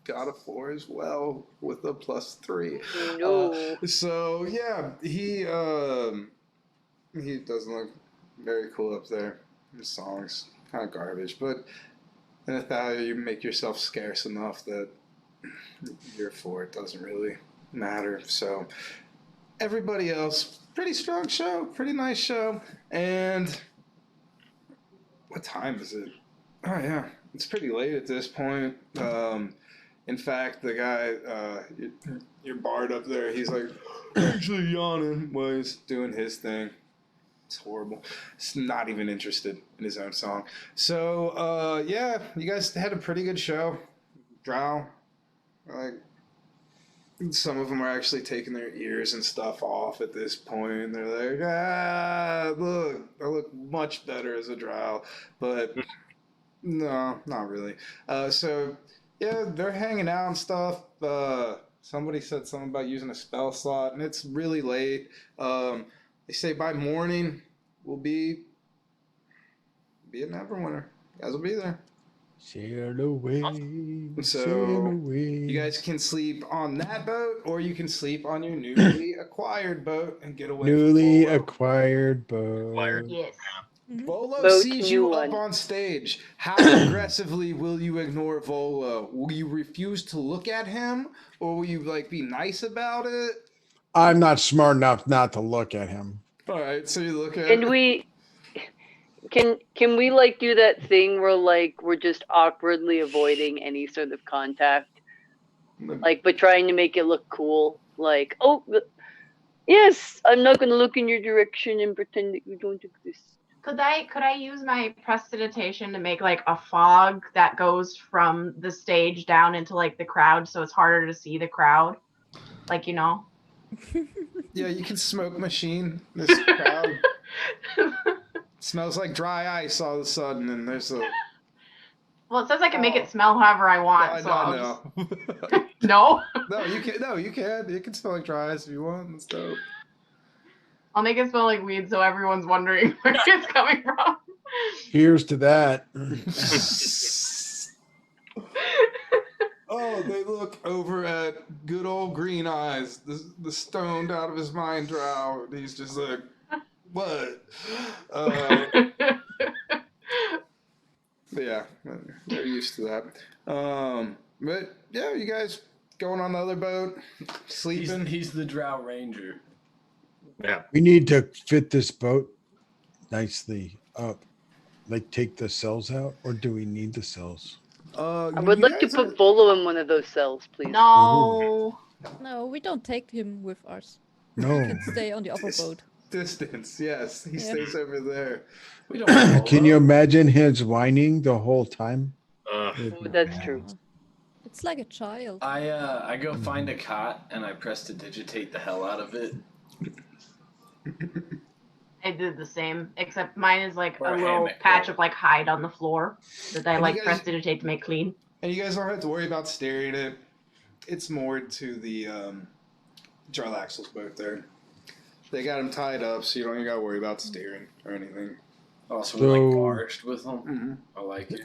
got a 4 as well with a +3. No. So yeah, he doesn't look very cool up there. His songs kind of garbage, but that's how you make yourself scarce enough that your 4 doesn't really matter. So everybody else, pretty strong show, pretty nice show. And what time is it? Oh yeah, it's pretty late at this point. In fact, the guy, your bard up there, he's like actually yawning while he's doing his thing. It's horrible. He's not even interested in his own song. So yeah, you guys had a pretty good show. Drow, like, some of them are actually taking their ears and stuff off at this point. They're like, look, I look much better as a drow. But no, not really. So, yeah, they're hanging out and stuff. Somebody said something about using a spell slot, and it's really late. They say by morning we'll be in Neverwinter. You guys will be there. Sail away, So, sail away. You guys can sleep on that boat, or you can sleep on your newly acquired boat and get away Newly from Volo. acquired boat. Yes. Volo Boat sees you new up one. on stage. How aggressively will you ignore Volo? Will you refuse to look at him, or will you like be nice about it? I'm not smart enough not to look at him. All right, so you look at. Can we like do that thing where like we're just awkwardly avoiding any sort of contact, like but trying to make it look cool, like yes, I'm not gonna look in your direction and pretend that you don't exist. Could I use my prestidigitation to make like a fog that goes from the stage down into like the crowd, so it's harder to see the crowd, like Yeah, you can smoke machine this crowd. Smells like dry ice all of a sudden, and there's a. Well, it says I can make it smell however I want. I so I'll know. just... No. No, you can. No, you can. It can smell like dry ice if you want. That's dope. I'll make it smell like weed, so everyone's wondering where it's coming from. Here's to that. Oh, they look over at good old Green Eyes, the stoned out of his mind drow. And he's just like, what? Yeah, they're used to that. But yeah, you guys going on the other boat, sleeping. He's the Drow Ranger. Yeah. We need to fit this boat nicely up. Like take the cells out, or do we need the cells? I would like to put Volo in one of those cells, please. No. No, we don't take him with us. No. He can stay on the upper boat. Distance, yes. He Yeah. stays over there. We don't want Can you Volo. imagine his whining the whole time? Oh, that's true. It's like a child. I go find a cot and I prestidigitate the hell out of it. I did the same, except mine is like Or a a little hammock, patch though. of like hide on the floor that I And like you guys- prestidigitate to make clean. And you guys don't have to worry about staring at it. It's moored to the Jarlaxle's boat there. They got him tied up, so you don't even got to worry about steering or anything. Also, So- like barged with them. Mm-hmm. I like it.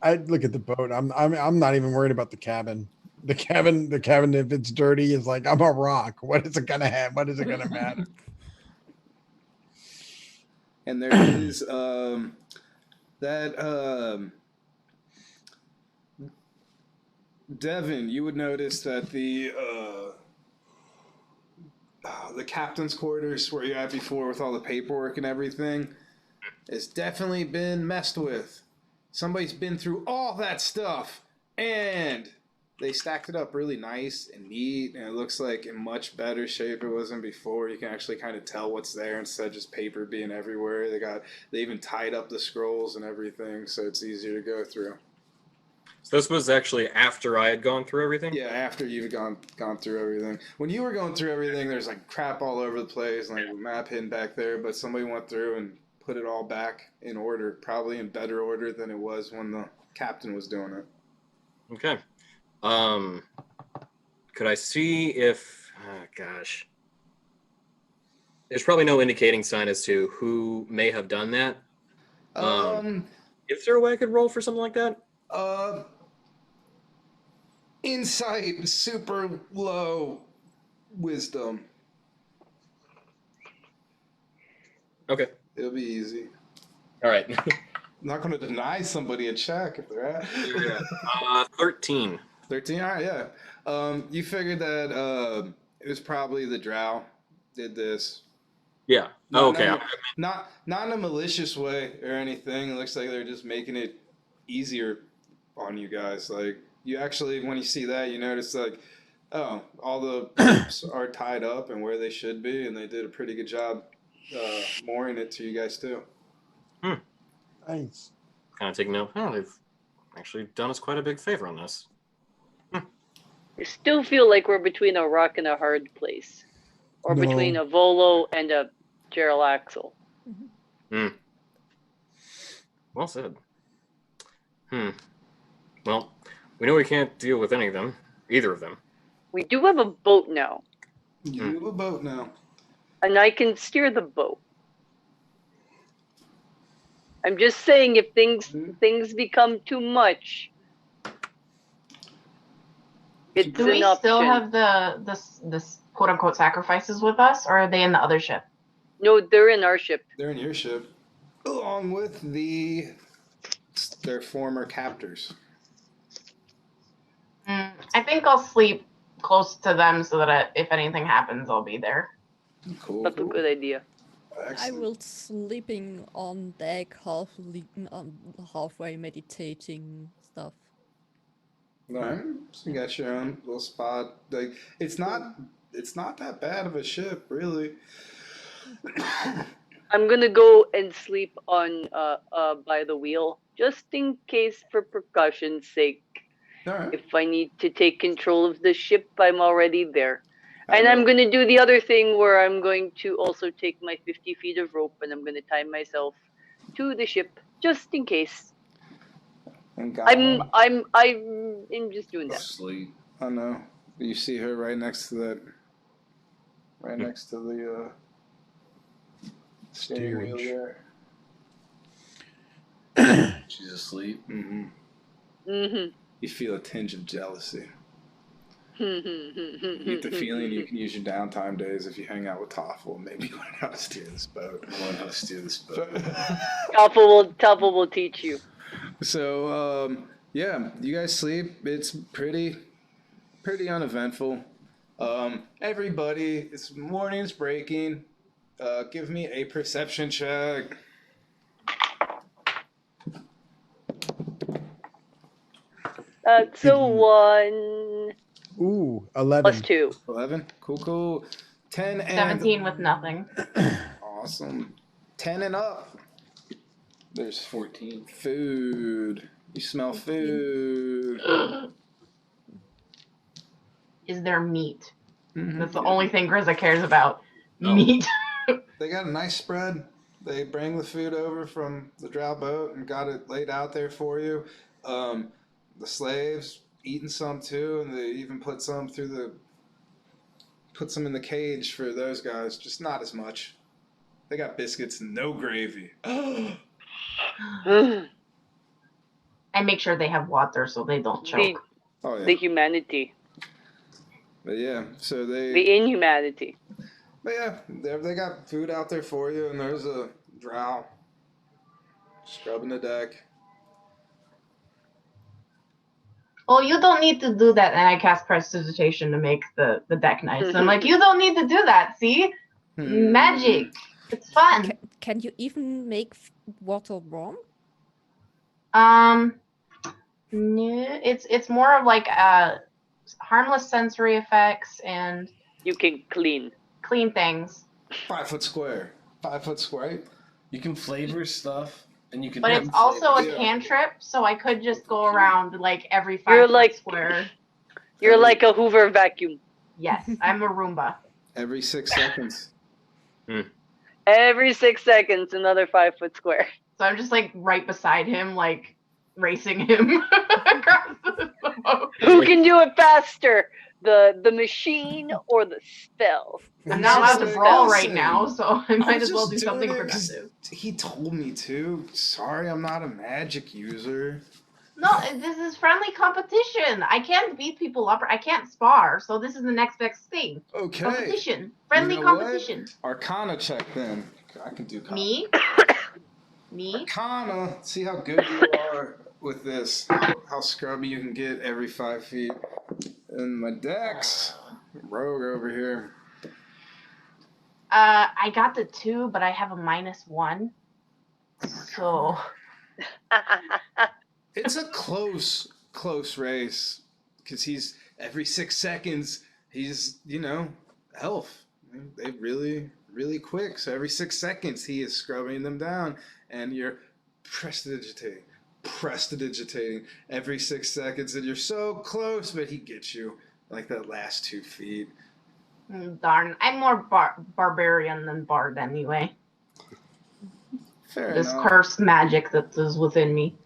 I'd look at the boat. I'm not even worried about the cabin. The cabin, if it's dirty, is like I'm a rock. What is it gonna have? What is it gonna matter? And there is Devin, you would notice that the captain's quarters where you had before with all the paperwork and everything has definitely been messed with. Somebody's been through all that stuff, and they stacked it up really nice and neat, and it looks like in much better shape it was in before. You can actually kind of tell what's there instead of just paper being everywhere. They even tied up the scrolls and everything, so it's easier to go through. So this was actually after I had gone through everything? Yeah, after you've gone through everything. When you were going through everything, there's like crap all over the place, like a map hidden back there, but somebody went through and put it all back in order, probably in better order than it was when the captain was doing it. Okay. Could I see if? Oh, gosh. There's probably no indicating sign as to who may have done that. Is there a way I could roll for something like that? Insight, super low, wisdom. Okay. It'll be easy. All right. I'm not going to deny somebody a check if they're at. 13. 13. All right, yeah. You figured that it was probably the drow did this. Yeah. Okay. Not in a malicious way or anything. It looks like they're just making it easier on you guys. Like, you actually, when you see that, you notice, like, oh, all the ropes are tied up and where they should be, and they did a pretty good job mooring it to you guys, too. Nice. Kind of taking note. Oh, they've actually done us quite a big favor on this. I still feel like we're between a rock and a hard place. Or No. between a Volo and a Gerald Axel. Well said. Well, we know we can't deal with any of them, either of them. We do have a boat now. You have a boat now. And I can steer the boat. I'm just saying, if things become too much, it's Do we an option. still have this quote unquote sacrifices with us, or are they in the other ship? No, they're in our ship. They're in your ship, along with their former captors. I think I'll sleep close to them so that if anything happens, I'll be there. Cool. That's a good idea. Excellent. I will sleeping on deck, halfway meditating stuff. All right, so you got your own little spot. Like, it's not that bad of a ship, really. I'm gonna go and sleep on by the wheel, just in case, for precaution's sake. All right. If I need to take control of the ship, I'm already there. And I'm gonna do the other thing where I'm going to also take my 50 feet of rope and I'm gonna tie myself to the ship, just in case. I'm just doing that. Sleep. I know. You see her right next to that. Right next to the steering wheel there. She's asleep. You feel a tinge of jealousy. You get the feeling you can use your downtime days if you hang out with Toffel and maybe learn how to steer this boat. Learn how to steer this boat. Toffel will teach you. So, yeah, you guys sleep. It's pretty uneventful. Everybody, it's morning's breaking. Give me a perception check. That's a 1. Ooh, 11. Plus 2. 11. Cool. 10 and 17 with nothing. awesome. 10 and up. There's 14. food. You smell food. Is there meat? Mhm. That's the only thing Grizza cares about. No. Meat. They got a nice spread. They bring the food over from the drow boat and got it laid out there for you. The slaves eating some too, and they even put some in the cage for those guys. Just not as much. They got biscuits and no gravy. I make sure they have water so they don't choke. Oh yeah. The humanity. But yeah, so The inhumanity. But yeah, they got food out there for you, and there's a drow scrubbing the deck. Oh, you don't need to do that. And I cast prestidigitation to make the deck nice. And I'm like, you don't need to do that. See? Magic. It's fun. Can you even make water warm? No, it's more of like harmless sensory effects and You can clean. clean things. 5 foot square. 5 foot square. You can flavor stuff, and you can. But it's also a Yeah. cantrip, so I could just go around like every You're 5 foot like- square. You're like a Hoover vacuum. Yes, I'm a Roomba. Every 6 seconds. Every 6 seconds, another 5-foot square. So I'm just like right beside him, like racing him across the boat. Who can do it faster? The machine or the spell? I'm not allowed to brawl right Listen, now, so I I might was as well just do something doing it 'cause productive. he told me to. Sorry, I'm not a magic user. No, this is friendly competition. I can't beat people up. I can't spar, so this is the next best thing. Okay. Competition. Friendly You know what? competition. Arcana check then. I can do Me? Me? Arcana. See how good you are with this. How scrubby you can get every 5 feet. And my dex. Rogue over here. I got the 2, but I have a -1. So It's a close race. Because he's, every 6 seconds, he's, elf. They really quick. So every 6 seconds, he is scrubbing them down. And you're prestidigitating every 6 seconds. And you're so close, but he gets you like that last 2 feet. darn, I'm more barbarian than bard anyway. Fair This enough. cursed magic that is within me.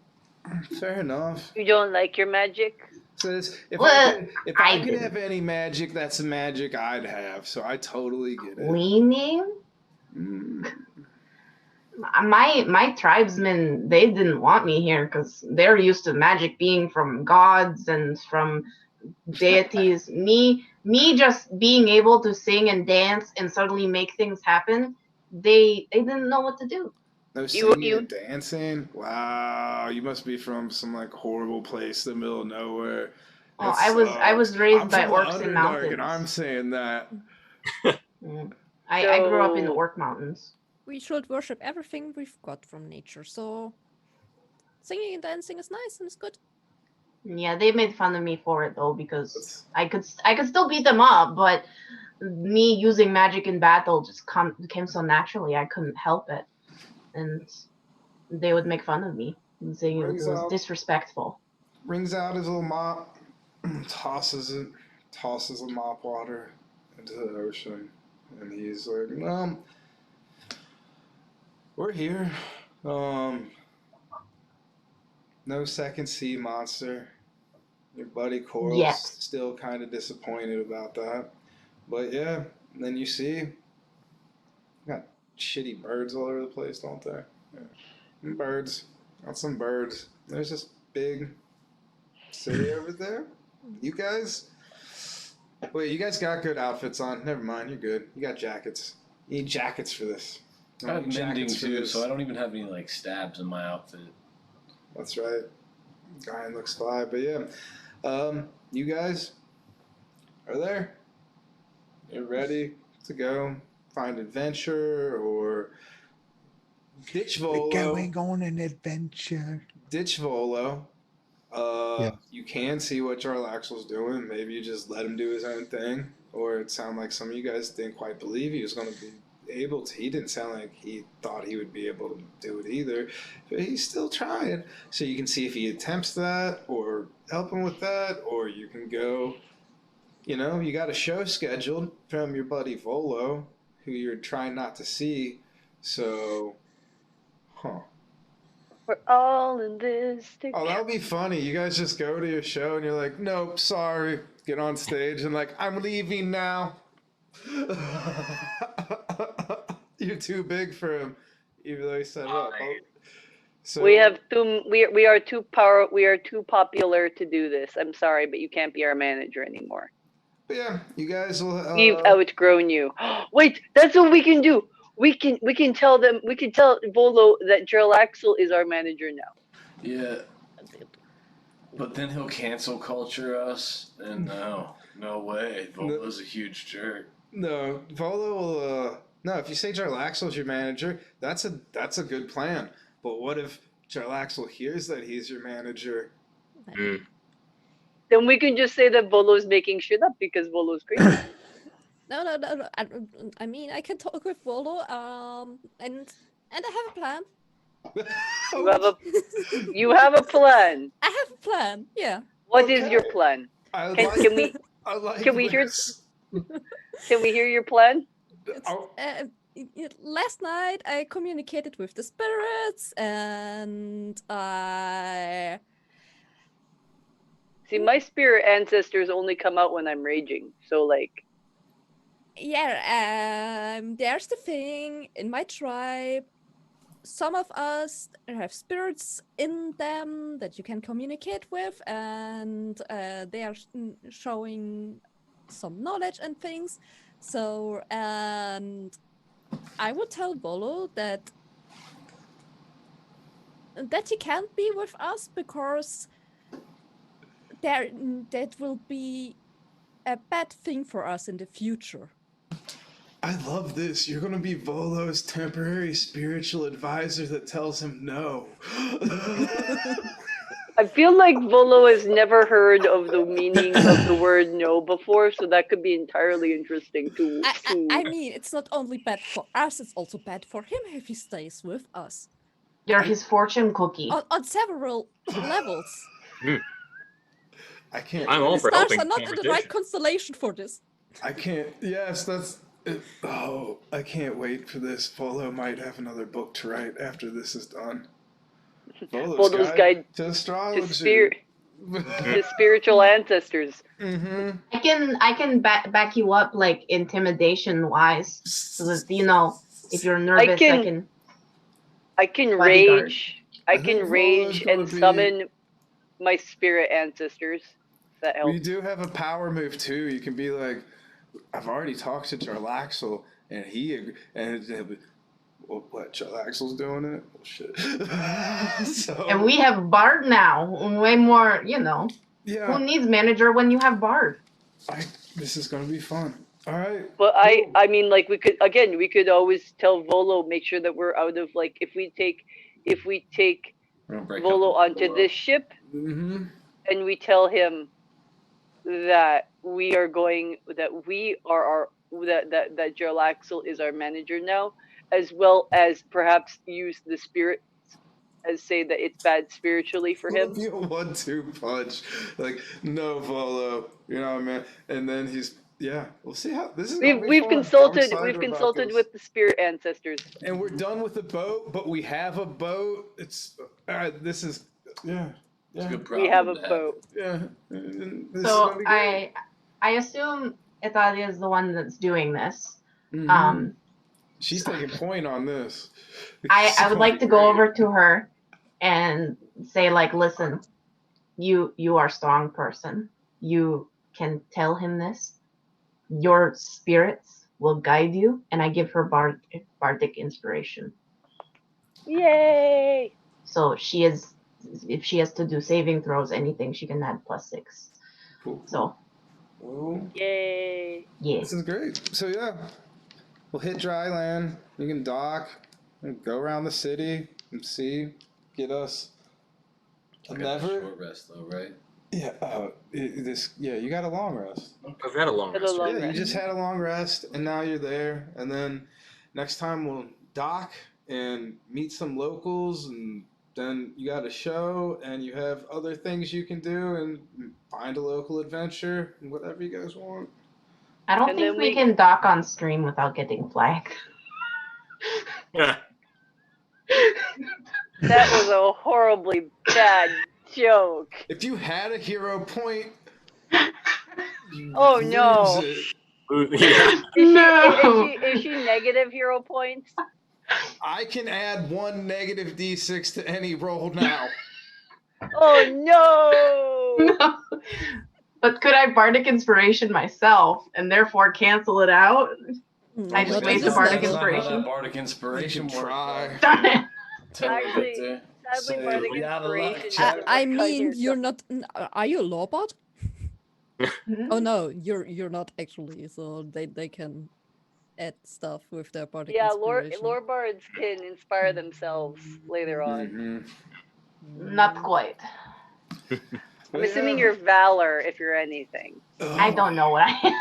Fair enough. You don't like your magic? Says if Well, I I could didn't. have any magic, that's the magic I'd have. So I totally get it. Leaning? Mm. My tribesmen, they didn't want me here because they're used to magic being from gods and from deities. me just being able to sing and dance and suddenly make things happen, they didn't know what to do. No singing and dancing. Wow, you must be from some like horrible place in the middle of nowhere. Oh, That I was sucks. raised I'm by from orcs in Underdark, mountains. and I'm saying that. I grew up in So- orc mountains. We should worship everything we've got from nature. So singing and dancing is nice and it's good. Yeah, they made fun of me for it though because That's- I could still beat them up, but me using magic in battle just came so naturally I couldn't help it, and they would make fun of me and saying it Brings was out- disrespectful. Brings out his little mop, tosses the mop water into the ocean, and he's like, "Well, we're here. No second sea monster. Your buddy Coral's Yet. still kind of disappointed about that, but yeah. And then you see, got shitty birds all over the place, don't they? Yeah. Birds, got some birds. There's this big city over there. You guys, wait, you guys got good outfits on. Never mind, you're good. You got jackets. You need jackets for this. I have mending Jackets for too, this. so I don't even have any like stabs in my outfit. That's right. Guy looks fly, but yeah. You guys are there. You're ready to go find adventure or ditch Volo. We're going on an adventure. Ditch Volo. Yeah. You can see what Jarlaxle's doing. Maybe you just let him do his own thing. Or it sounded like some of you guys didn't quite believe he was going to be able to. He didn't sound like he thought he would be able to do it either. But he's still trying. So you can see if he attempts that or help him with that. Or you can go, you got a show scheduled from your buddy Volo, who you're trying not to see. So, We're all in this Oh, together. that would be funny. You guys just go to your show and you're like, nope, sorry. Get on stage and like, I'm leaving now. You're too big for him, even though he set it up. So We are too popular to do this. I'm sorry, but you can't be our manager anymore. yeah, you guys will. We've outgrown you. Wait, that's what we can do. We can tell Volo that Jarlaxle is our manager now. Yeah, but then he'll cancel culture us, and no way. Volo's a huge jerk. No, Volo will. No, if you say Jarlaxle's your manager, that's a good plan. But what if Jarlaxle hears that he's your manager? Then we can just say that Volo's making shit up because Volo's crazy. No. I mean, I can talk with Volo, and I have a plan. You have a plan. I have a plan. Yeah. What is your plan? Can we Can we hear your plan? It's, Oh. last night I communicated with the spirits, and I See, my spirit ancestors only come out when I'm raging. So like, there's the thing in my tribe. Some of us have spirits in them that you can communicate with, and they are showing some knowledge and things. So, and I would tell Volo that he can't be with us because that will be a bad thing for us in the future. I love this. You're gonna be Volo's temporary spiritual advisor that tells him no. I feel like Volo has never heard of the meaning of the word no before, so that could be entirely interesting to. I mean, it's not only bad for us, it's also bad for him if he stays with us. You're his fortune cookie. On several levels. I can't. I'm all The for stars helping are not in the right conversation. constellation for this. I can't. Yes, that's. Oh, I can't wait for this. Volo might have another book to write after this is done. Volo's Guide to Astrology. to the spiritual ancestors. Mm-hmm. I can back you up like intimidation wise, so that if you're nervous, I can I rage. I think can Volo's rage gonna and be- summon my spirit ancestors. If that helps. We do have a power move too. You can be like, I've already talked to Jarlaxle, and what Jarlaxle's doing it? Oh, shit. So, and we have Bard now. Way more, yeah. Who needs manager when you have Bard? This is gonna be fun. All right. But I mean, like we could always tell Volo, make sure that we're out of like if we take Volo onto this ship, Mm-hmm. and we tell him that that Jarlaxle is our manager now, as well as perhaps use the spirits as say that it's bad spiritually for him. Be a 1-2 punch, like no Volo, you know what I mean? And then we'll see how this is. We've consulted with the spirit ancestors, and we're done with the boat, but we have a boat. It's this is It's a good we problem have a to have. boat. yeah. So I assume Italia is the one that's doing this. Mm-hmm. She's taking point on this. I would like to go over to her and say, like, listen, you are a strong person. You can tell him this. Your spirits will guide you, and I give her bardic inspiration. Yay! So if she has to do saving throws, anything, she can add +6. Cool. So. Well, Yay! Yeah. This is great. So we'll hit dry land. We can dock. And go around the city and get us I got a short rest though, right? Yeah. You got a long rest. I've had a long rest. You just had a long rest, and now you're there. And then next time we'll dock and meet some locals, and then you got a show, and you have other things you can do, and find a local adventure, and whatever you guys want. I don't think we can dock on stream without getting flagged. Yeah. That was a horribly bad joke. If you had a hero point, oh no! Is she negative hero points? I can add 1 negative d6 to any roll now. Oh no! No. But could I bardic inspiration myself and therefore cancel it out? I just waste a bardic inspiration. Bardic inspiration try. Darn it. Sadly, bardic inspiration. I mean, you're not. Are you a lawbot? Oh no, you're not actually. So they can add stuff with their bardic inspiration. Lore bards can inspire themselves later on. Mm-hmm. Not quite. I'm assuming you're Valor if you're anything. I don't know what I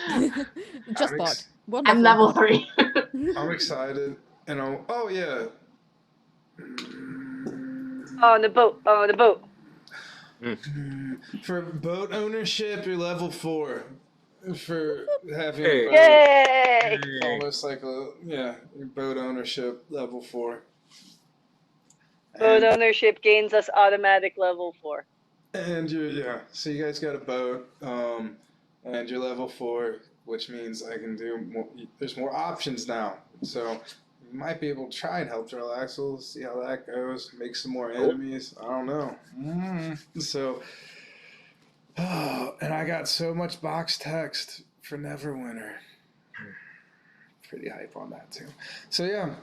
am. Just bot. I'm level 3. I'm excited. And oh yeah. On the boat. On the boat. For boat ownership, you're level 4. for having Hey. a boat. Yay! Almost like your boat ownership level 4. Boat And, ownership gains us automatic level 4. and so you guys got a boat, and you're level 4, which means I can do more. There's more options now, so you might be able to try and help Jarlaxle, see how that goes, make some more enemies. I don't know. So, and I got so much box text for Neverwinter. Pretty hype on that too. So yeah,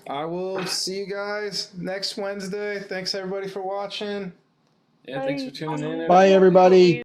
I will see you guys next Wednesday. Thanks everybody for watching. Yeah, thanks for tuning in. Bye, everybody.